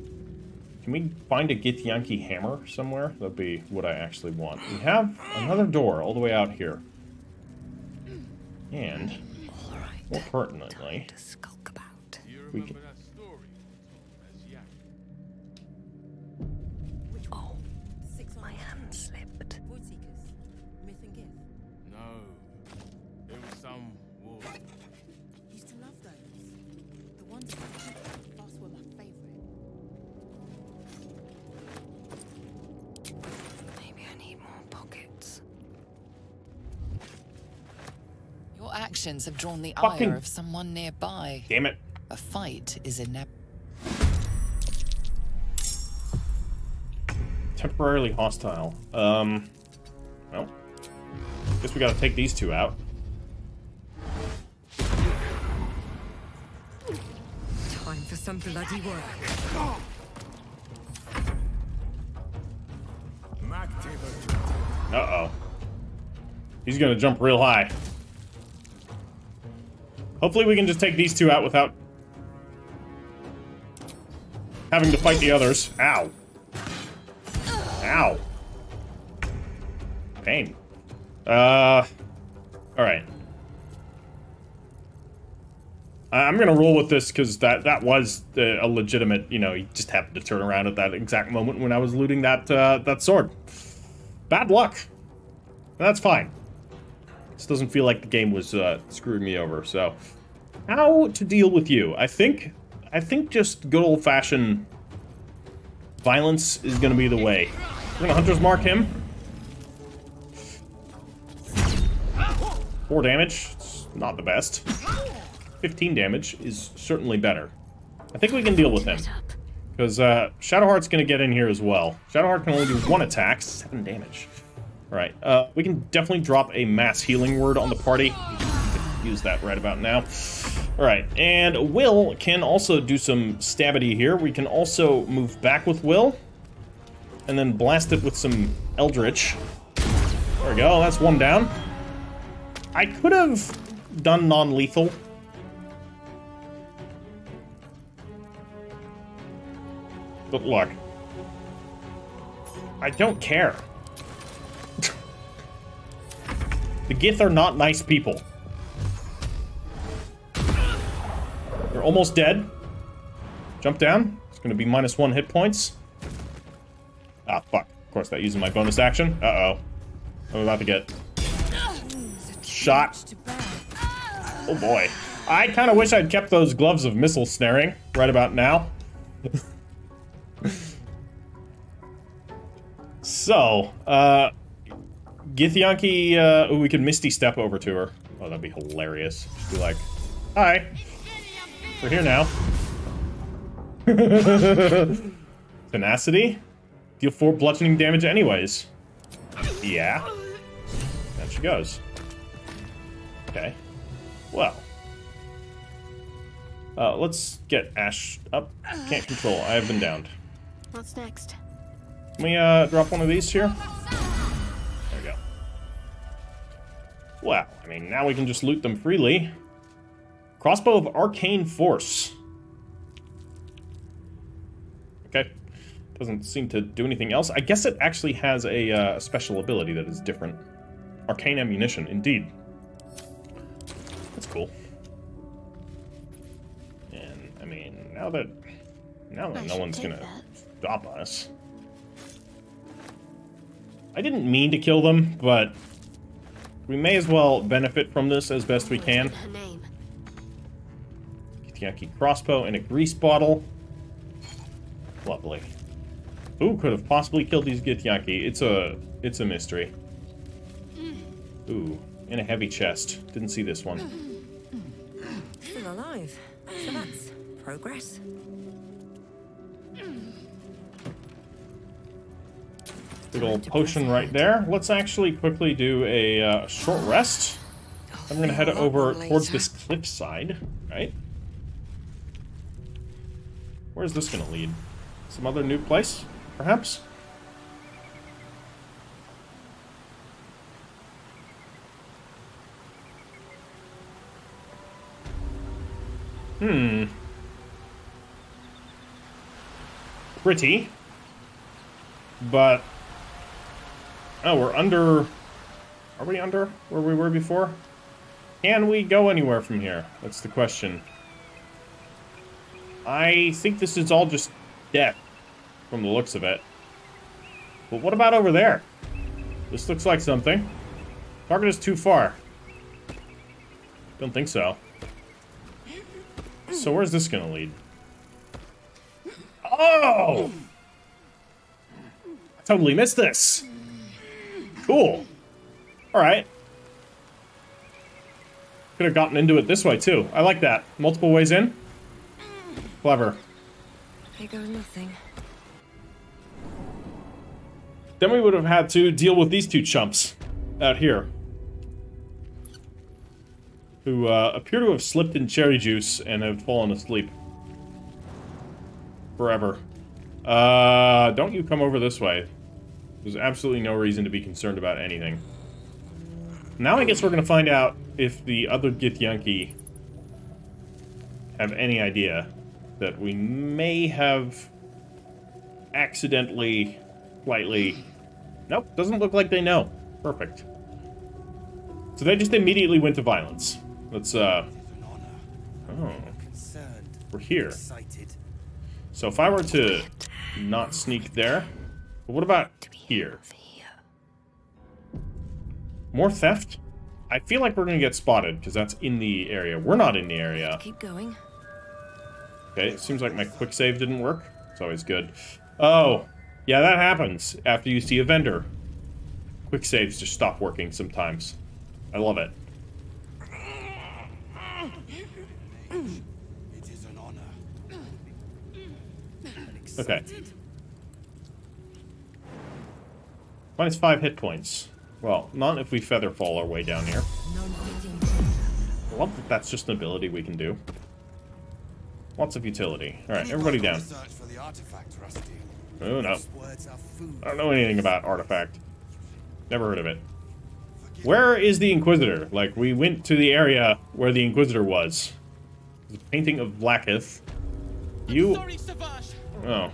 Can we find a Githyanki hammer somewhere? That'd be what I actually want. We have another door all the way out here. And, more pertinently, we can... Oh, my hand slipped. Myth and Gith. No, it was some wolf. Used to love those. The ones that boss were my favorite. Maybe I need more pockets. Your actions have drawn the Fucking ire of someone nearby. Damn it. A fight is inevitable. Temporarily hostile. Well, guess we gotta take these two out. Time for some bloody work. Uh-oh. He's gonna jump real high. Hopefully we can just take these two out without having to fight the others. Ow. Ow. Pain. Alright. I'm gonna roll with this because that was a legitimate, you know, he just happened to turn around at that exact moment when I was looting that sword. Bad luck. That's fine. This doesn't feel like the game was screwing me over, so... How to deal with you? I think just good old-fashioned violence is gonna be the way. We're gonna Hunter's Mark him. 4 damage. It's not the best. 15 damage is certainly better. I think we can deal with him. Because Shadowheart's gonna get in here as well. Shadowheart can only do 1 attack, 7 damage. Alright, we can definitely drop a mass healing word on the party. Use that right about now. Alright, and Will can also do some stabbity here. We can also move back with Will. And then blast it with some Eldritch. There we go, that's 1 down. I could have done non-lethal. But look. I don't care. The Gith are not nice people. They're almost dead. Jump down. It's gonna be -1 hit points. Ah, fuck. Of course, that using my bonus action. Uh-oh. I'm about to get shot. Oh boy. I kind of wish I'd kept those gloves of missile snaring right about now. So, Githyanki, we can Misty Step over to her. Oh, that'd be hilarious. Just be like, hi. We're here now. Tenacity? Deal 4 bludgeoning damage anyways. Yeah. There she goes. Okay. Well. Let's get Ash up. Can't control. I have been downed. What's next? Can we, drop one of these here? There we go. Well, I mean, now we can just loot them freely. Crossbow of Arcane Force. Okay. Doesn't seem to do anything else. I guess it actually has a special ability that is different. Arcane Ammunition, indeed. That's cool. And, I mean, now that no one's gonna stop us. I didn't mean to kill them, but we may as well benefit from this as best we can. Githyanki crossbow and a grease bottle. Lovely. Who could have possibly killed these Githyanki? It's a mystery. Ooh, in a heavy chest. Didn't see this one. Still alive. So that's progress. Big old potion right there. Let's actually quickly do a short rest. I'm gonna head over towards this cliffside, right? Where's this gonna lead? Some other new place, perhaps? Pretty. But... oh, we're under... are we under where we were before? Can we go anywhere from here? That's the question. I think this is all just death, from the looks of it. But what about over there? This looks like something. Target is too far. Don't think so. So where's this gonna lead? Oh! I totally missed this. Cool. Alright. Could have gotten into it this way, too. I like that. Multiple ways in. Clever. Here goes nothing. Then we would have had to deal with these 2 chumps out here. Who appear to have slipped in cherry juice and have fallen asleep. Forever. Don't you come over this way. There's absolutely no reason to be concerned about anything. Now I guess we're gonna find out if the other Githyanki have any idea that we may have accidentally, slightly... nope, doesn't look like they know. Perfect. So they just immediately went to violence. Let's, oh. We're here. So if I were to not sneak there... but what about here? More theft? I feel like we're gonna get spotted, because that's in the area. We're not in the area. Keep going. Okay, it seems like my quick save didn't work. It's always good. Oh, yeah, that happens after you see a vendor. Quick saves just stop working sometimes. I love it. It is an honor. Okay. Minus 5 hit points. Well, not if we feather fall our way down here. I love that that's just an ability we can do. Lots of utility. Alright, everybody down. Search for the artifact, Rusty. Oh no. Those words are food. I don't know anything about Artifact. Never heard of it. Where is the Inquisitor? Like, we went to the area where the Inquisitor was. The painting of Blackith. You... Oh.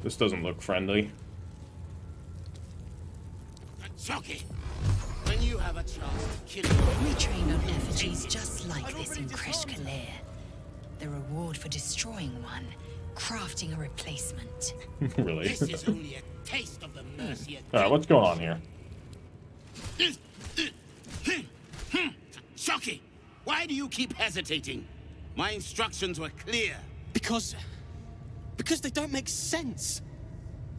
This doesn't look friendly. Chucky, when you have a chance to kill We train on effigies just like this in Creche. The reward for destroying one, crafting a replacement. Really? This is only a taste of the mercy. Alright, what's going on here? Chucky, why do you keep hesitating? My instructions were clear. Because they don't make sense.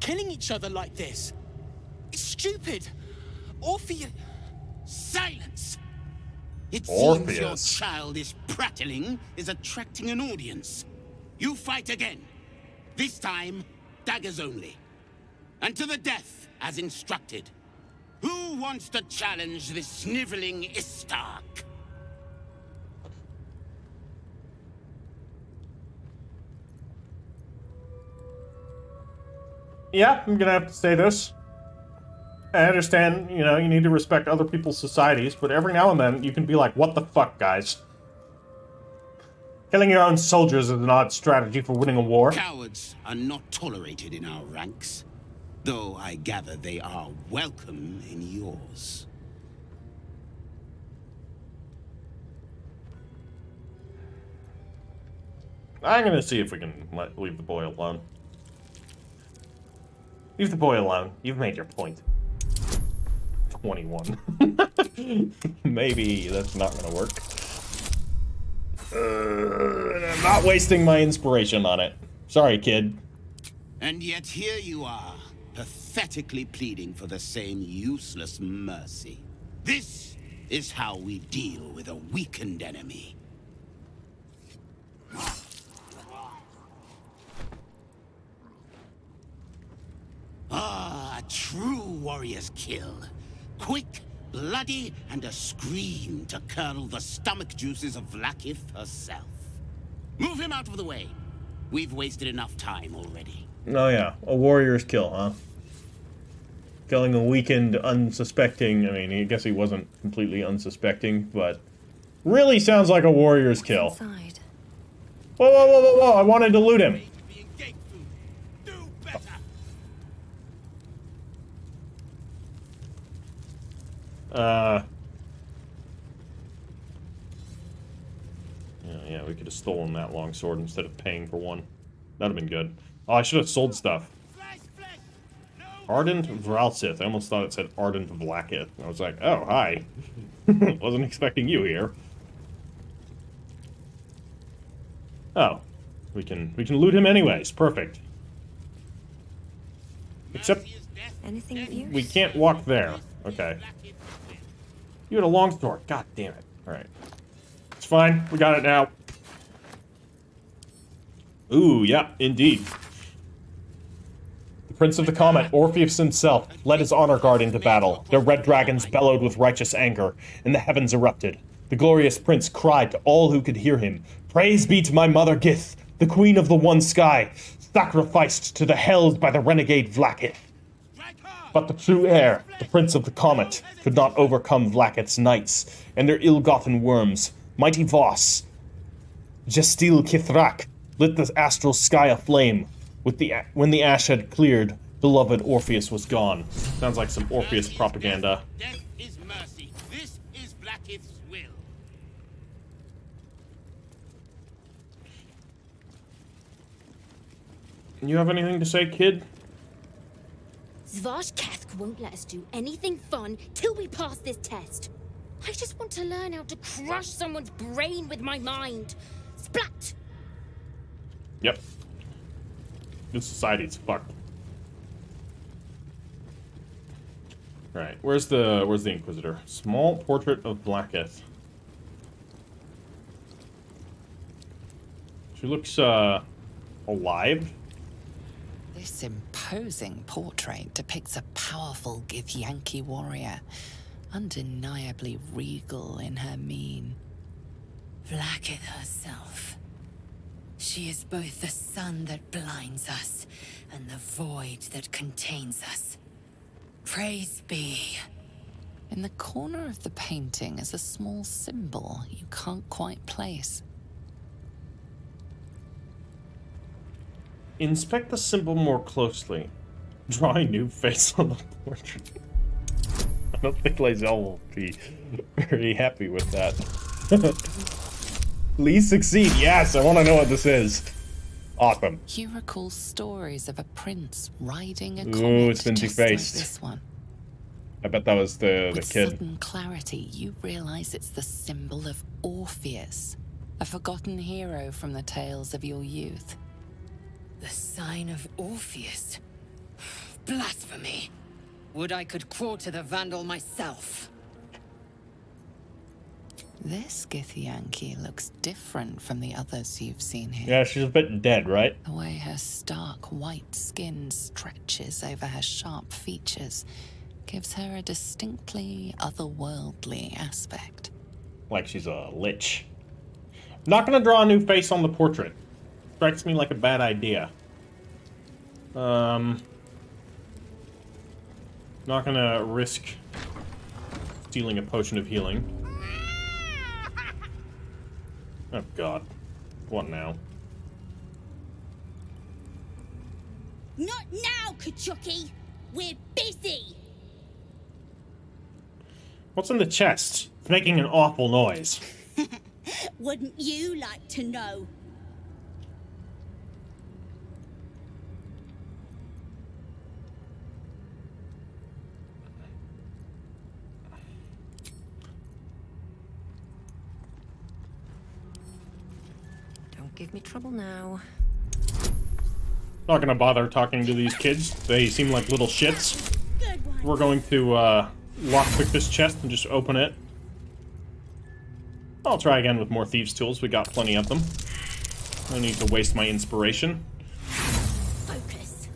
Killing each other like this. It's stupid. Orpheus. Silence! It Orpheus. seems your childish prattling is attracting an audience. You fight again. This time, daggers only. And to the death, as instructed. Who wants to challenge this sniveling Istark? Yeah, I'm gonna have to say this. I understand, you know, you need to respect other people's societies, but every now and then you can be like, what the fuck, guys? Killing your own soldiers is an odd strategy for winning a war. Cowards are not tolerated in our ranks, though I gather they are welcome in yours. I'm gonna see if we can leave the boy alone. Leave the boy alone. You've made your point. 21. Maybe that's not gonna work. I'm not wasting my inspiration on it. Sorry, kid. And yet here you are, pathetically pleading for the same useless mercy. This is how we deal with a weakened enemy. Ah, a true warrior's kill. Quick, bloody, and a scream to curdle the stomach juices of Vlaakith herself. Move him out of the way. We've wasted enough time already. Oh yeah, a warrior's kill, huh? Killing a weakened, unsuspecting... I mean, I guess he wasn't completely unsuspecting, but... Really sounds like a warrior's kill. Inside. Whoa, whoa, whoa, whoa, whoa, I wanted to loot him. Yeah, we could have stolen that longsword instead of paying for one. That'd have been good. Oh, I should have sold stuff. Ardent Vralsith. I almost thought it said Ardent Vlaakith. I was like, oh, hi. Wasn't expecting you here. Oh. We can loot him anyways. Perfect. Except Anything of use? we can't walk there. Okay. You had a longsword. God damn it. Alright. It's fine. We got it now. Ooh, yeah, indeed. The Prince of the Comet, Orpheus himself, led his honor guard into battle. Their red dragons bellowed with righteous anger, and the heavens erupted. The glorious prince cried to all who could hear him, "Praise be to my mother Gith, the queen of the one sky, sacrificed to the hells by the renegade Vlaakith." But the true heir, the Prince of the Comet, could not overcome Vlaakith's knights and their ill-gotten worms. Mighty Voss, Gestil Kithrak, lit the astral sky aflame. When the ash had cleared, beloved Orpheus was gone. Sounds like some Orpheus propaganda. Death is mercy. This is Blackith's will. You have anything to say, kid? Zvashkath won't let us do anything fun till we pass this test. I just want to learn how to crush someone's brain with my mind. Splat! Yep. This society's fucked. Alright, where's the Inquisitor? Small portrait of Blacketh. She looks alive. This imposing portrait depicts a powerful Githyanki warrior, undeniably regal in her mien. Blacketh herself. She is both the sun that blinds us and the void that contains us. Praise be. In the corner of the painting is a small symbol you can't quite place. Inspect the symbol more closely. Draw a new face on the portrait. I don't think Lae'zel will be very happy with that. Please succeed. Yes, I want to know what this is. Awesome. You recall stories of a prince riding a Ooh, comet it's been just like defaced. this one. I bet that was the With kid. sudden clarity, you realize it's the symbol of Orpheus, a forgotten hero from the tales of your youth. The sign of Orpheus. Blasphemy. Would I could quarter the Vandal myself. This Githyanki looks different from the others you've seen here. Yeah, she's a bit dead, right? The way her stark white skin stretches over her sharp features gives her a distinctly otherworldly aspect. Like she's a lich. Not gonna draw a new face on the portrait. Strikes me like a bad idea. Not gonna risk stealing a potion of healing. Oh god. What now? Not now, Kachuki! We're busy! What's in the chest? It's making an awful noise. Wouldn't you like to know? Don't give me trouble now. Not gonna bother talking to these kids. They seem like little shits. We're going to lockpick this chest and just open it. I'll try again with more thieves' tools. We got plenty of them. No need to waste my inspiration. Focus.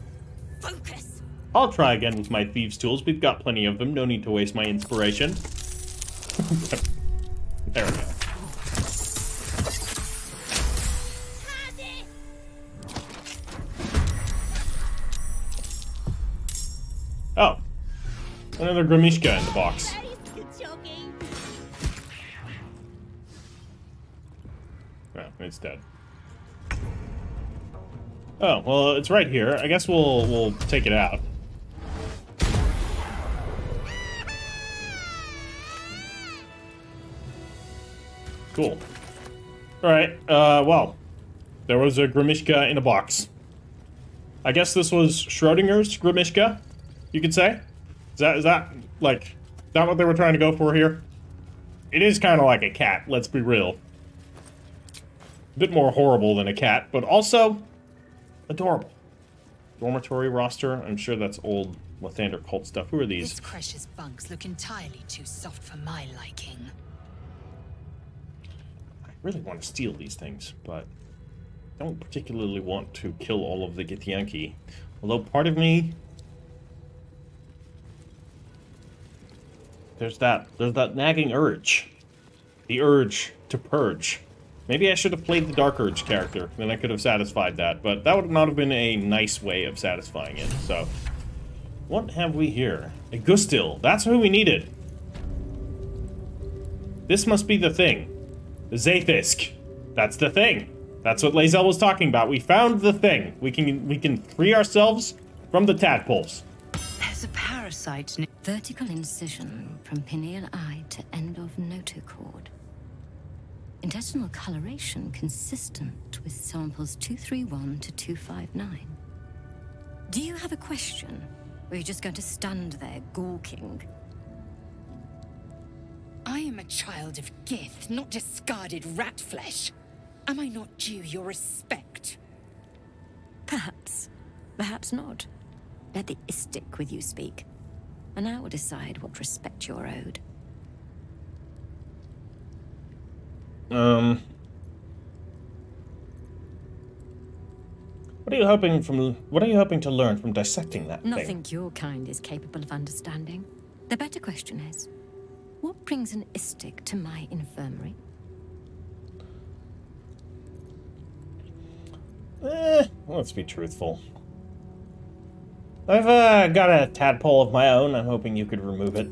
Focus. I'll try again with my thieves' tools. We've got plenty of them. No need to waste my inspiration. There we go. Oh. Another Grimishka in the box. Oh, it's dead. Oh, well, it's right here. I guess we'll take it out. Cool. Alright, well. There was a Grimishka in a box. I guess this was Schrodinger's Grimishka, you could say? Is that what they were trying to go for here? It is kind of like a cat, let's be real. A bit more horrible than a cat, but also adorable. Dormitory roster, I'm sure that's old Lathander cult stuff. Who are these? This creche's bunks look entirely too soft for my liking. I really want to steal these things, but I don't particularly want to kill all of the Githyanki. Although part of me... There's that nagging urge. The urge to purge. Maybe I should have played the Dark Urge character, then I could have satisfied that, but that would not have been a nice way of satisfying it, so... What have we here? A Gustil. That's who we needed. This must be the thing. The Zaithisk. That's the thing. That's what Lae'zel was talking about. We found the thing. We can free ourselves from the tadpoles. There's a parasite. Vertical incision from pineal eye to end of notochord. Intestinal coloration consistent with samples 231 to 259. Do you have a question? Or are you just going to stand there, gawking? I am a child of Gith, not discarded rat flesh. Am I not due your respect? Perhaps. Perhaps not. Let the Istik with you speak, and I will decide what respect you're owed. What are you hoping to learn from dissecting that thing? Nothing your kind is capable of understanding. The better question is, what brings an Istik to my infirmary? Let's be truthful. I've got a tadpole of my own. I'm hoping you could remove it.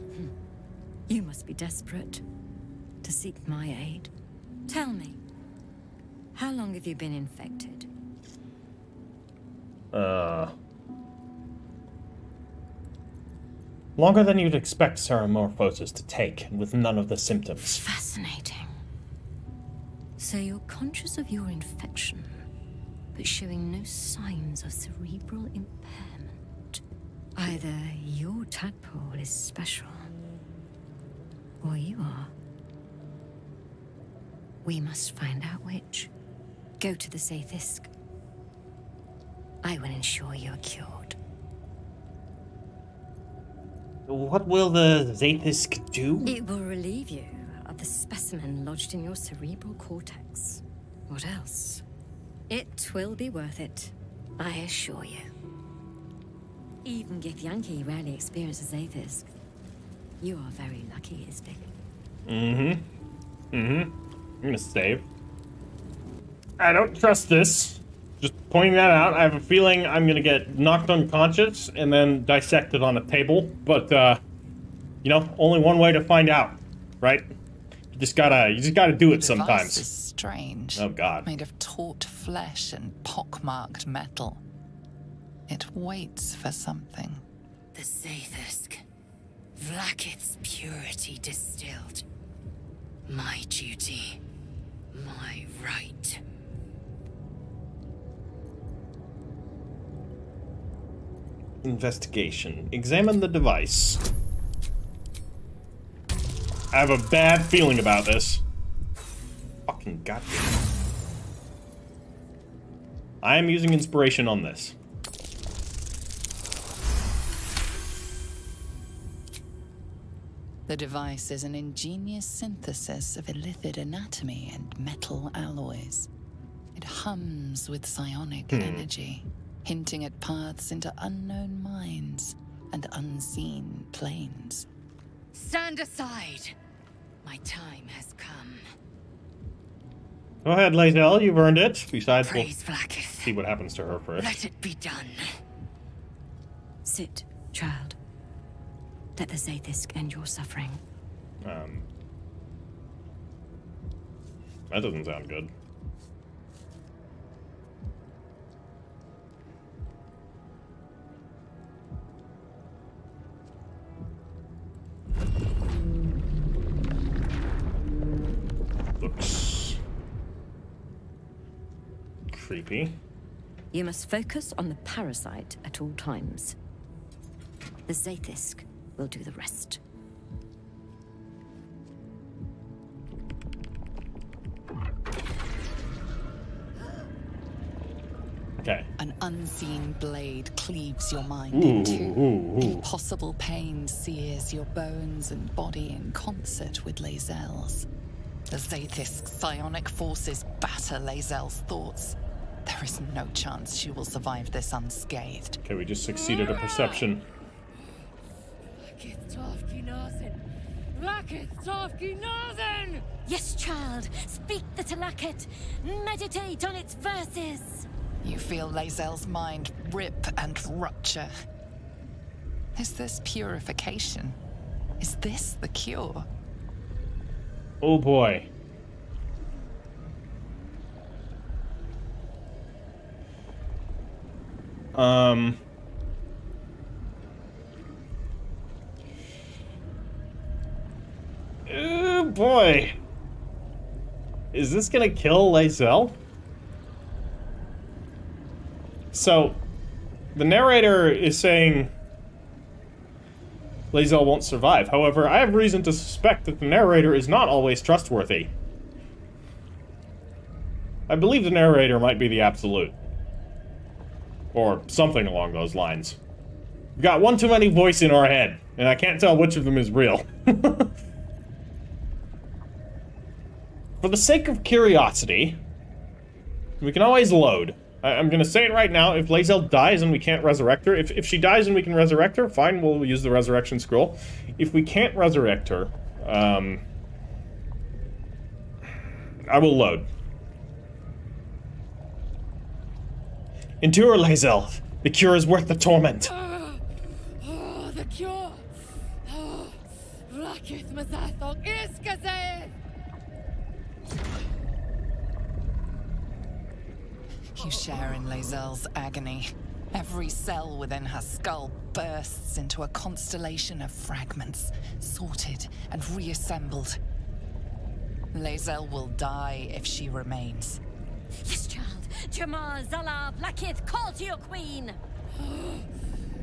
You must be desperate to seek my aid. Tell me, how long have you been infected? Longer than you'd expect Ceramorphosis to take, with none of the symptoms. Fascinating. So you're conscious of your infection, but showing no signs of cerebral impairment. Either your tadpole is special, or you are. We must find out which. Go to the Sathisk. I will ensure you're cured. What will the Zathisk do? It will relieve you of the specimen lodged in your cerebral cortex. What else? It will be worth it, I assure you. Even Githyanki rarely experiences Zathisk. You are very lucky, Istik. I'm gonna save. I don't trust this. Just pointing that out. I have a feeling I'm gonna get knocked unconscious and then dissected on a table. But you know, only one way to find out, right? You just gotta do it sometimes. The device is strange. Oh God. Made of taut flesh and pockmarked metal. It waits for something. The Zathisk. Vlaakith's purity distilled. My duty. My right. Investigation. Examine the device. I have a bad feeling about this. Fucking goddamn. I am using inspiration on this. The device is an ingenious synthesis of illithid anatomy and metal alloys. It hums with psionic energy, hinting at paths into unknown minds and unseen planes. Stand aside. My time has come. Go ahead, Lae'zel, you've earned it. Besides, we'll Praise Vlaakith. see what happens to her first. Let it be done. Sit, child. Let the Zathisk end your suffering. That doesn't sound good. Looks creepy. You must focus on the parasite at all times. The Zathisk will do the rest. Okay. An unseen blade cleaves your mind in two. Impossible pain sears your bones and body in concert with Lae'zel's. The Zathisk's psionic forces batter Lae'zel's thoughts. There is no chance she will survive this unscathed. Okay, we just succeeded a perception. Yes, child. Speak the Talakit. Meditate on its verses. You feel Lae'zel's mind rip and rupture. Is this purification? Is this the cure? Oh boy. Oh boy. Is this gonna kill Lae'zel? So, the narrator is saying Lae'zel won't survive. However, I have reason to suspect that the narrator is not always trustworthy. I believe the narrator might be the absolute. Or something along those lines. We've got one too many voice in our head, and I can't tell which of them is real. For the sake of curiosity, we can always load. I'm gonna say it right now, if Lae'zel dies and we can't resurrect her, if she dies and we can resurrect her, fine, we'll use the resurrection scroll. If we can't resurrect her, I will load. Endure, Lae'zel. The cure is worth the torment. The cure. Rakith Mazathok Iskazeth. You share in Lae'zel's agony. Every cell within her skull bursts into a constellation of fragments, sorted and reassembled. Lae'zel will die if she remains. Yes, child. Jamar, Zala, Blackith, call to your queen!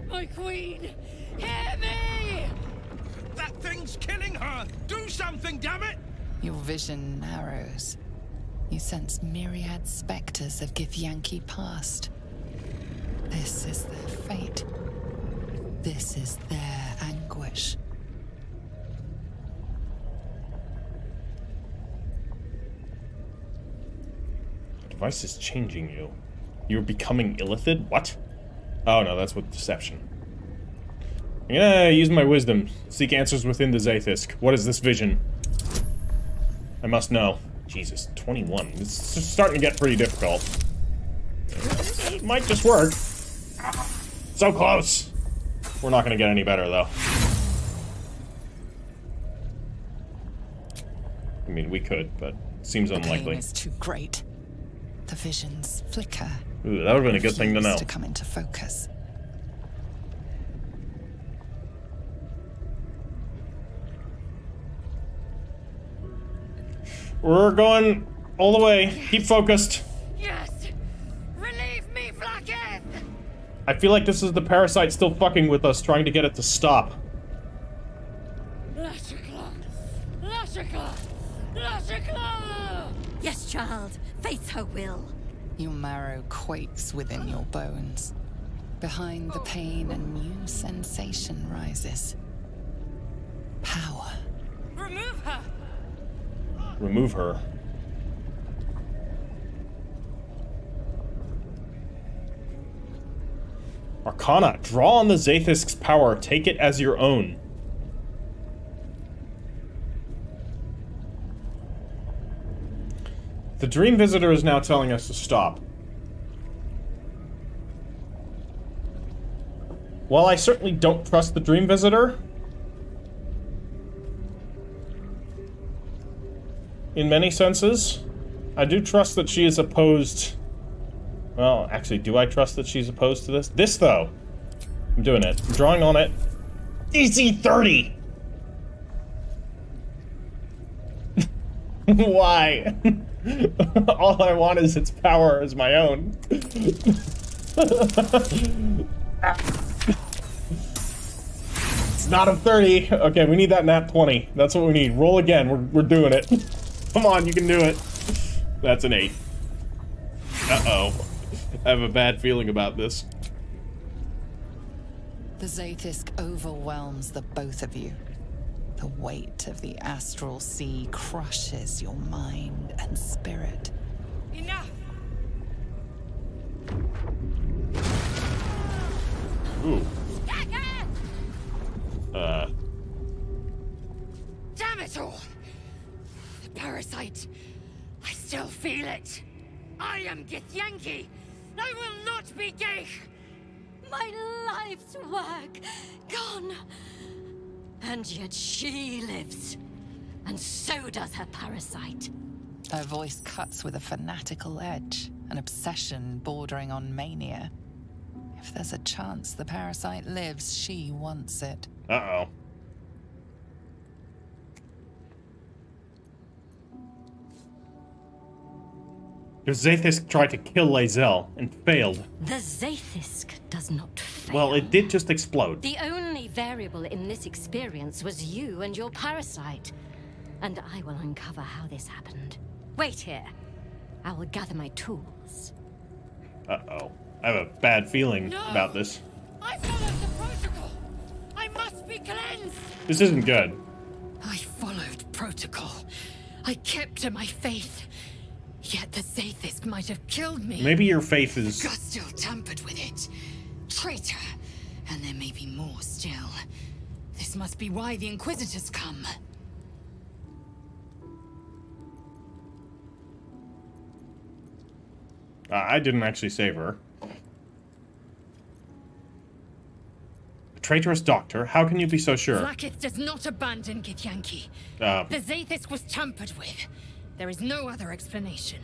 My queen! Hear me! That thing's killing her! Do something, damn it! Your vision narrows. You sense myriad specters of Githyanki past. This is their fate. This is their anguish. The device is changing you. You're becoming illithid? What? Oh no, that's with deception. I'm gonna use my wisdom. Seek answers within the Zaithisk. What is this vision? I must know. Jesus, 21. This is starting to get pretty difficult. It might just work. So close! We're not gonna get any better, though. I mean, we could, but it seems unlikely. The pain is too great. The visions flicker. Ooh, that would've been a good thing to know. To come into focus. We're going all the way. Keep focused. Yes! Relieve me, Blacketh! I feel like this is the parasite still fucking with us, trying to get it to stop. Lashikla! Lashikla! Lashikla! Yes, child. Face her will. Your marrow quakes within your bones. Behind the pain, a new sensation rises. Power. Remove her! Remove her. Arcana. Draw on the Zaithisk's power. Take it as your own. The Dream Visitor is now telling us to stop. While I certainly don't trust the Dream Visitor, in many senses, I do trust that she is opposed. Well, actually, do I trust that she's opposed to this? This, though. I'm doing it. I'm drawing on it. DC 30! Why? All I want is its power as my own. It's not a 30. Okay, we need that nat 20. That's what we need. Roll again. We're doing it. Come on, you can do it. That's an 8. Uh-oh. I have a bad feeling about this. The Zaithisk overwhelms the both of you. The weight of the astral sea crushes your mind and spirit. Enough! Ooh. Damn it all! The parasite. I still feel it. I am Githyanki. I will not be Gith. My life's work gone. And yet she lives. And so does her parasite. Her voice cuts with a fanatical edge, an obsession bordering on mania. If there's a chance the parasite lives, she wants it. Uh-oh. The Zaithisk tried to kill Lae'zel and failed. The Zaithisk does not fail. Well, it did just explode. The only variable in this experience was you and your parasite. And I will uncover how this happened. Wait here. I will gather my tools. Uh-oh. I have a bad feeling about this. I followed the protocol. I must be cleansed. This isn't good. I followed protocol. I kept to my faith. Yet the Zaithisk might have killed me. Maybe your faith is... Gustil tampered with it. Traitor. And there may be more still. This must be why the Inquisitors come. I didn't actually save her. A traitorous doctor? How can you be so sure? Blackith does not abandon Githyanki. The Zaithisk was tampered with. There is no other explanation.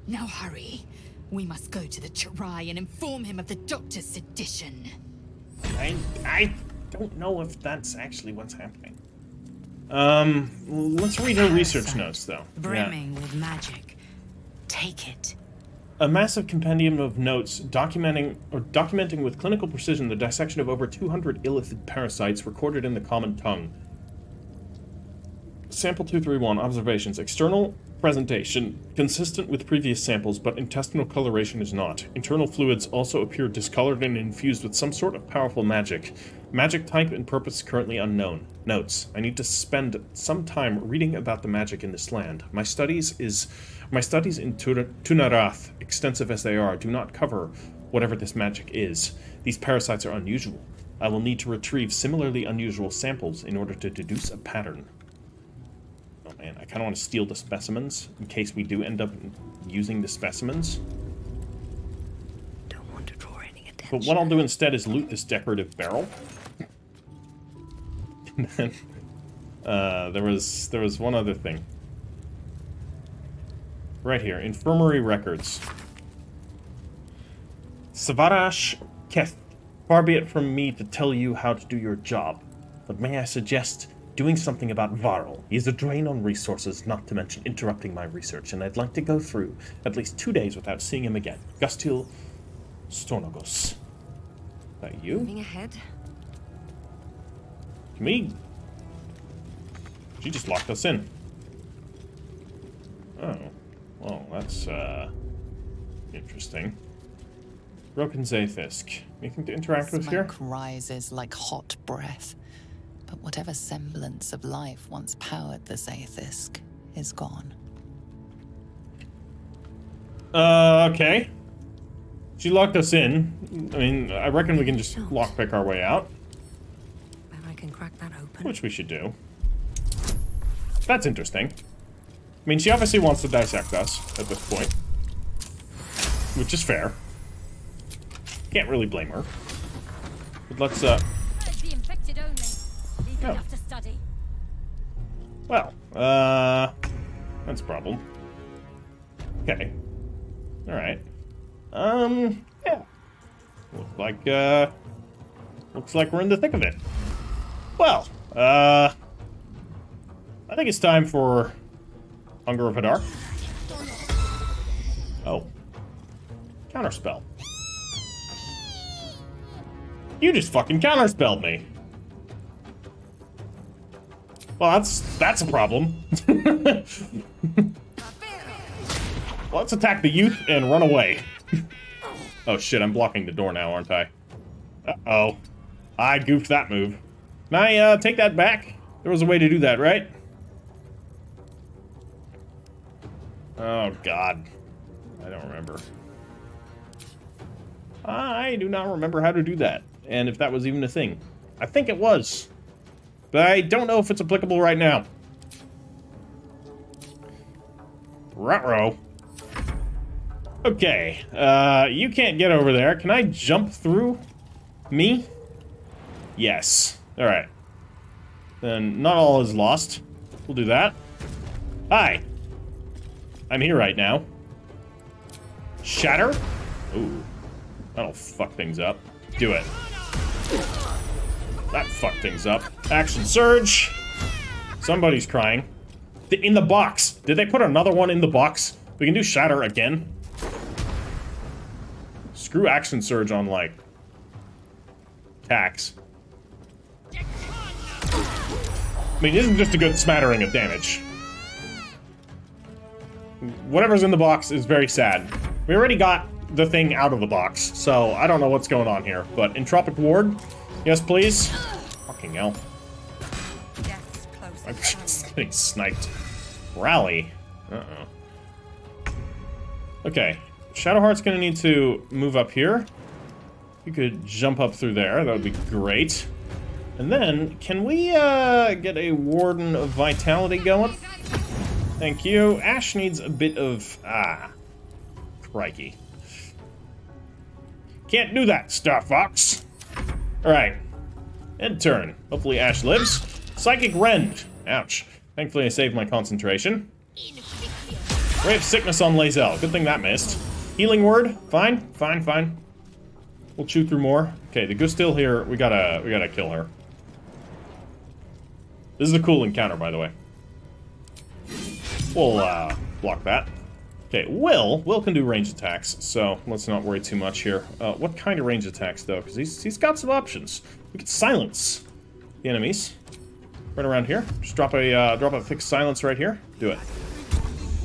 Now hurry. We must go to the Chirai and inform him of the Doctor's sedition. I don't know if that's actually what's happening. Let's read her research notes, though. Brimming with magic. Take it. A massive compendium of notes documenting with clinical precision the dissection of over 200 illithid parasites recorded in the common tongue. Sample 231, observations. External presentation, consistent with previous samples, but intestinal coloration is not. Internal fluids also appear discolored and infused with some sort of powerful magic. Magic type and purpose currently unknown. Notes. I need to spend some time reading about the magic in this land. My studies in Tunarath, extensive as they are, do not cover whatever this magic is. These parasites are unusual. I will need to retrieve similarly unusual samples in order to deduce a pattern. Oh man, I kind of want to steal the specimens in case we do end up using the specimens. Don't want to draw any attention. But what I'll do instead is loot this decorative barrel. And then there was one other thing. Right here, infirmary records. Savarash Keth, far be it from me to tell you how to do your job, but may I suggest doing something about Varl. He is a drain on resources, not to mention interrupting my research, and I'd like to go through at least 2 days without seeing him again. Gustil Stornogos. Is that you? Moving ahead. Can we... She just locked us in. Oh. Well, that's, interesting. Broken Zaithisk. Anything to interact with here? Smoke rises like hot breath. But whatever semblance of life once powered the Zaithisk is gone. Okay. She locked us in. I mean, I reckon we can just lockpick our way out. Bet I can crack that open. Which we should do. That's interesting. I mean, she obviously wants to dissect us at this point. Which is fair. Can't really blame her. But let's, The infected only. Leave Oh. enough to study. Well, that's a problem. Okay. Alright. Yeah. Looks like we're in the thick of it. Well, I think it's time for Hunger of Hadar. Oh. Counterspell. You just fucking counterspelled me. Well, that's a problem. Let's attack the youth and run away. Oh shit, I'm blocking the door now, aren't I? Uh-oh. I goofed that move. Can I take that back? There was a way to do that, right? Oh god. I don't remember. I do not remember how to do that. And if that was even a thing. I think it was. But I don't know if it's applicable right now. Ruh-roh. Okay. You can't get over there. Can I jump through me? Yes. Alright. Then not all is lost. We'll do that. Hi. I'm here right now. Shatter? Ooh. That'll fuck things up. Do it. That fucked things up. Action Surge. Somebody's crying. In the box. Did they put another one in the box? We can do Shatter again. Screw Action Surge on, like, attacks. I mean, it isn't just a good smattering of damage. Whatever's in the box is very sad. We already got the thing out of the box, so I don't know what's going on here. But Entropic Ward, yes please. Fucking hell. I'm just getting sniped. Rally. Uh-oh. Okay. Shadowheart's gonna need to move up here. You could jump up through there, that would be great. And then, can we get a Warden of Vitality going? Thank you. Ash needs a bit of... crikey. Can't do that, Star Fox. Alright. End turn. Hopefully Ash lives. Psychic Rend. Ouch. Thankfully I saved my concentration. Ray of Sickness on Lae'zel. Good thing that missed. Healing Word. Fine. Fine, fine. We'll chew through more. Okay, the Gustil here, we gotta kill her. This is a cool encounter, by the way. We'll, block that. Okay, Will can do ranged attacks, so let's not worry too much here. What kind of ranged attacks, though? Because he's got some options. We could silence the enemies. Right around here. Just drop a thick silence right here. Do it.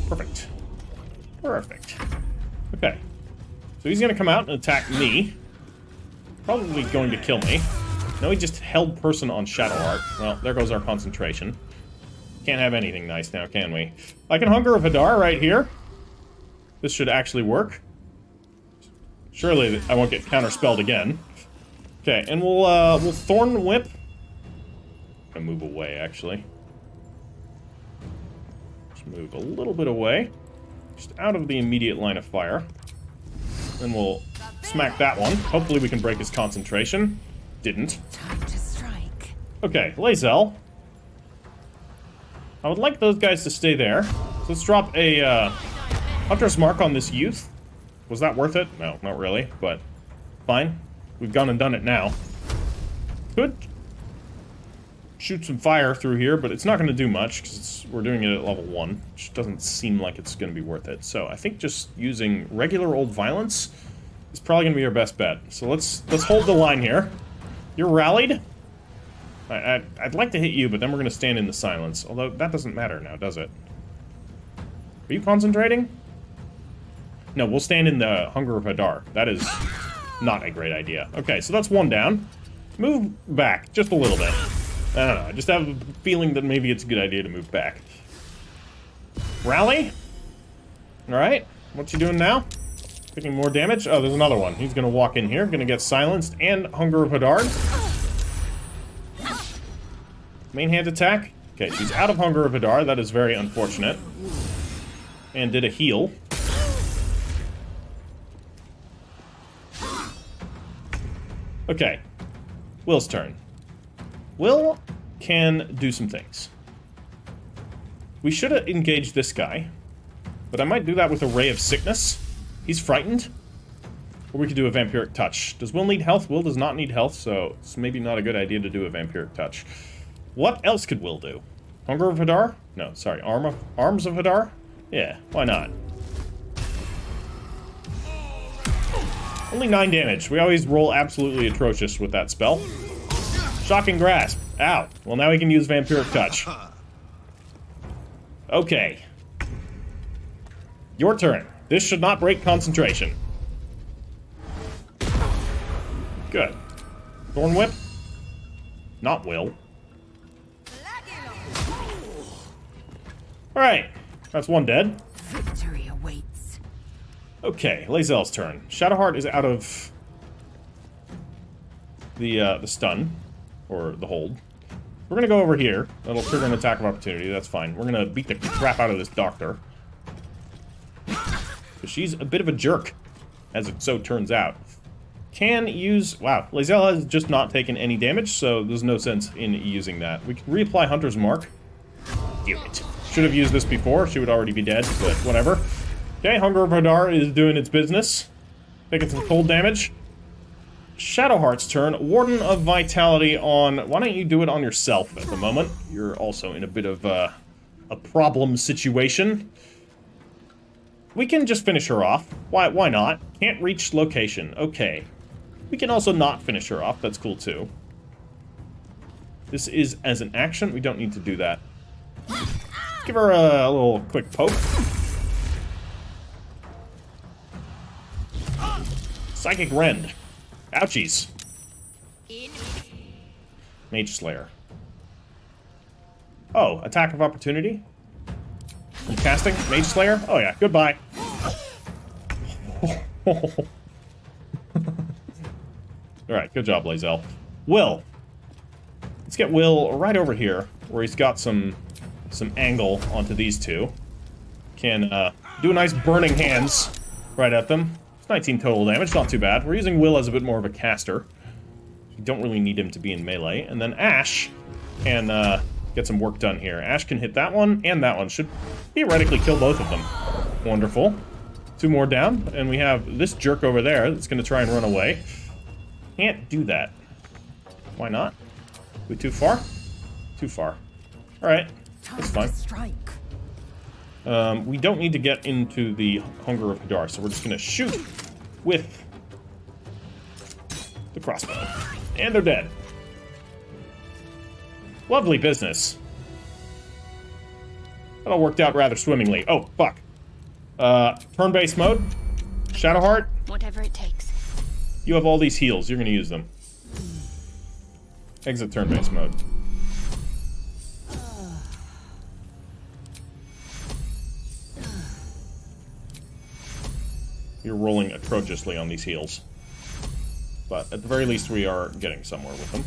Perfect. Perfect. Okay. So he's gonna come out and attack me. Probably going to kill me. No, he just held person on Shadowheart. Well, there goes our concentration. Can't have anything nice now, can we? I can Hunger of Hadar right here. This should actually work. Surely I won't get counterspelled again. Okay, and we'll Thorn Whip. I'm gonna move away, actually. Just move a little bit away. Just out of the immediate line of fire. Then we'll smack that one. Hopefully we can break his concentration. Didn't. Time to strike. Okay, Lae'zel. I would like those guys to stay there. So let's drop a Hunter's Mark on this youth. Was that worth it? No, not really, but fine. We've gone and done it now. Could shoot some fire through here, but it's not going to do much because we're doing it at level 1, which doesn't seem like it's going to be worth it. So I think just using regular old violence is probably going to be our best bet. So let's hold the line here. You're rallied. I'd like to hit you, but then we're going to stand in the silence. Although that doesn't matter now, does it? Are you concentrating? No, we'll stand in the Hunger of Hadar. That is not a great idea. Okay, so that's one down. Move back just a little bit. I don't know, I just have a feeling that maybe it's a good idea to move back. Rally? Alright, what's he doing now? Taking more damage? Oh, there's another one. He's gonna walk in here, gonna get silenced, and Hunger of Hadar. Main hand attack. Okay, she's out of Hunger of Hadar, that is very unfortunate. And did a heal. Okay, Will's turn. Will can do some things. We should have engaged this guy, but I might do that with a Ray of Sickness. He's frightened. Or we could do a Vampiric Touch. Does Will need health? Will does not need health, so it's maybe not a good idea to do a Vampiric Touch. What else could Will do? Hunger of Hadar? No, sorry, Arms of Hadar? Yeah, why not? Only 9 damage. We always roll absolutely atrocious with that spell. Shocking Grasp. Ow. Well, now we can use Vampiric Touch. Okay. Your turn. This should not break concentration. Good. Thorn Whip? Not Will. Alright. That's one dead. Victory awaits. Okay, Lae'zel's turn. Shadowheart is out of the stun, or the hold. We're gonna go over here. That'll trigger an attack of opportunity, that's fine. We're gonna beat the crap out of this doctor. Because she's a bit of a jerk, as it so turns out. Can use... Wow, Lae'zel has just not taken any damage, so there's no sense in using that. We can reapply Hunter's Mark. Damn it. Should have used this before, she would already be dead, but whatever. Okay, Hunger of Hadar is doing its business. Taking some cold damage. Shadowheart's turn. Warden of Vitality on... Why don't you do it on yourself at the moment? You're also in a bit of a problem situation. We can just finish her off. Why not? Can't reach location. Okay. We can also not finish her off. That's cool, too. This is as an action. We don't need to do that. Give her a little quick poke. Psychic Rend. Ouchies. Mage Slayer. Oh, attack of opportunity? From casting? Mage Slayer? Oh yeah, goodbye. Alright, good job, Lae'zel. Will. Let's get Will right over here, where he's got some angle onto these two. Can do a nice burning hands right at them. It's 19 total damage, not too bad. We're using Will as a bit more of a caster. We don't really need him to be in melee. And then Ash can get some work done here. Ash can hit that one and that one. Should theoretically kill both of them. Wonderful. 2 more down, and we have this jerk over there that's going to try and run away. Can't do that. Why not? We too far? Too far. Alright, that's fine. We don't need to get into the Hunger of Hadar, so we're just going to shoot with the crossbow. And they're dead. Lovely business. That all worked out rather swimmingly. Oh, fuck. Turn-based mode. Shadowheart. Whatever it takes. You have all these heals. You're going to use them. Exit turn-based mode. You're rolling atrociously on these heals. But at the very least, we are getting somewhere with them.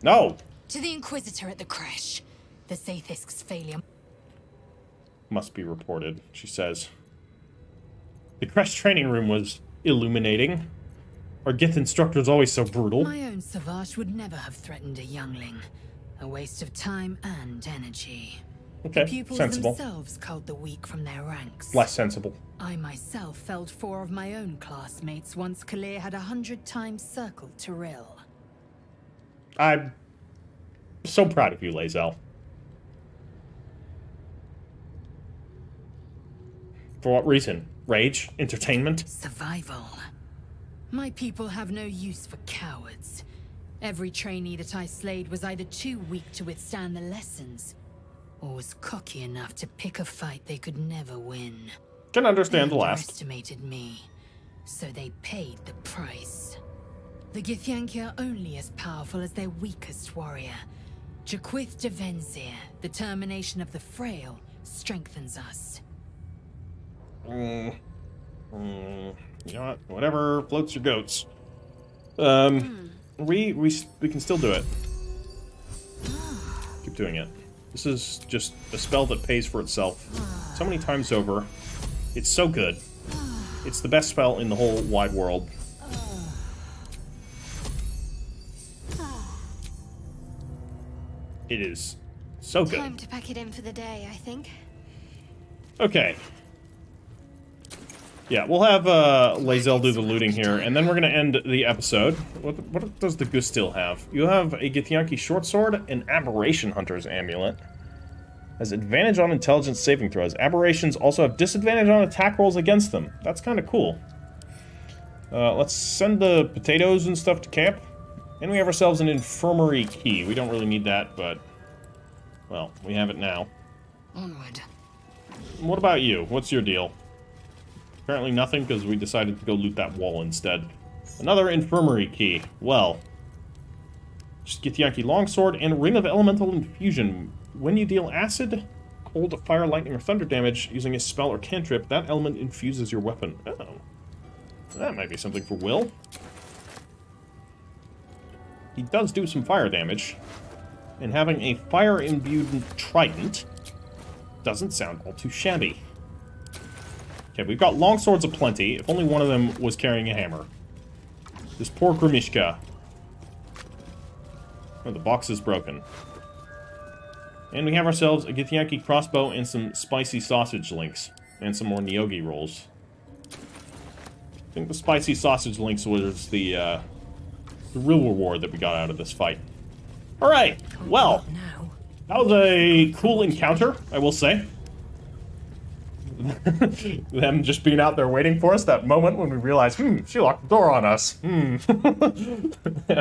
No! To the Inquisitor at the creche. The Sathisk's failure must be reported, she says. The creche training room was illuminating. Our Gith instructor's always so brutal. My own Savage would never have threatened a youngling. A waste of time and energy. Okay, the pupils sensible. themselves culled the weak from their ranks. Less sensible. I myself felled 4 of my own classmates once Kalir had 100 times circled Tyrell. I'm so proud of you, Lae'zel. For what reason? Rage? Entertainment? Survival. My people have no use for cowards. Every trainee that I slayed was either too weak to withstand the lessons, or was cocky enough to pick a fight they could never win. Can understand They the last. underestimated me, so they paid the price. The Githyanki are only as powerful as their weakest warrior. Jaquith de Venzir, the termination of the frail, strengthens us. You know what? Whatever floats your goats. We can still do it. Keep doing it. This is just a spell that pays for itself so many times over. It's so good. It's the best spell in the whole wide world. It is so good. Time to pack it in for the day, I think. Okay. Yeah, we'll have Lae'zel do the looting here, and then we're going to end the episode. What does the Goose still have? You have a Githyanki short sword, an Aberration Hunter's Amulet. Has advantage on intelligence saving throws. Aberrations also have disadvantage on attack rolls against them. That's kind of cool. Let's send the potatoes and stuff to camp. And we have ourselves an infirmary key. We don't really need that, but... well, we have it now. Onward. What about you? What's your deal? Apparently nothing, because we decided to go loot that wall instead. Another infirmary key. Well. Just Githyanki longsword and Ring of Elemental Infusion. When you deal acid, cold, fire, lightning, or thunder damage using a spell or cantrip, that element infuses your weapon. Oh. That might be something for Will. He does do some fire damage. And having a fire-imbued trident doesn't sound all too shabby. Okay, we've got longswords aplenty. If only one of them was carrying a hammer. This poor Grimishka. Oh, the box is broken. And we have ourselves a Githyanki crossbow and some spicy sausage links. And some more Nyogi rolls. I think the spicy sausage links was the real reward that we got out of this fight. Alright, well, that was a cool encounter, I will say. them just being out there waiting for us, that moment when we realized, she locked the door on us. And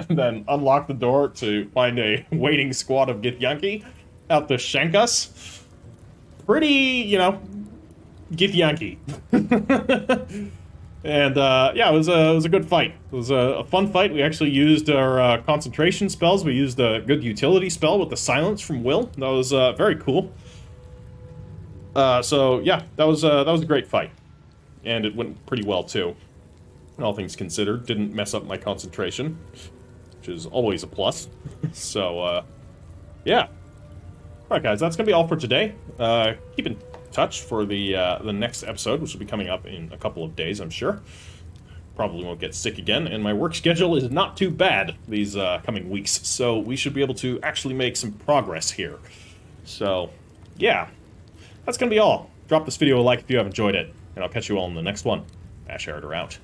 then unlock the door to find a waiting squad of Githyanki out to shank us. Pretty, you know, Githyanki. And, yeah, it was a good fight. It was a fun fight. We actually used our concentration spells. We used a good utility spell with the silence from Will. That was very cool. So, yeah, that was a great fight. And it went pretty well, too. All things considered. Didn't mess up my concentration, which is always a plus. So, yeah. Alright, guys, that's gonna be all for today. Keep in touch for the next episode, which will be coming up in a couple of days, I'm sure. Probably won't get sick again, and my work schedule is not too bad these coming weeks, so we should be able to actually make some progress here. So, yeah. That's gonna be all. Drop this video a like if you have enjoyed it, and I'll catch you all in the next one. Ash Erider out.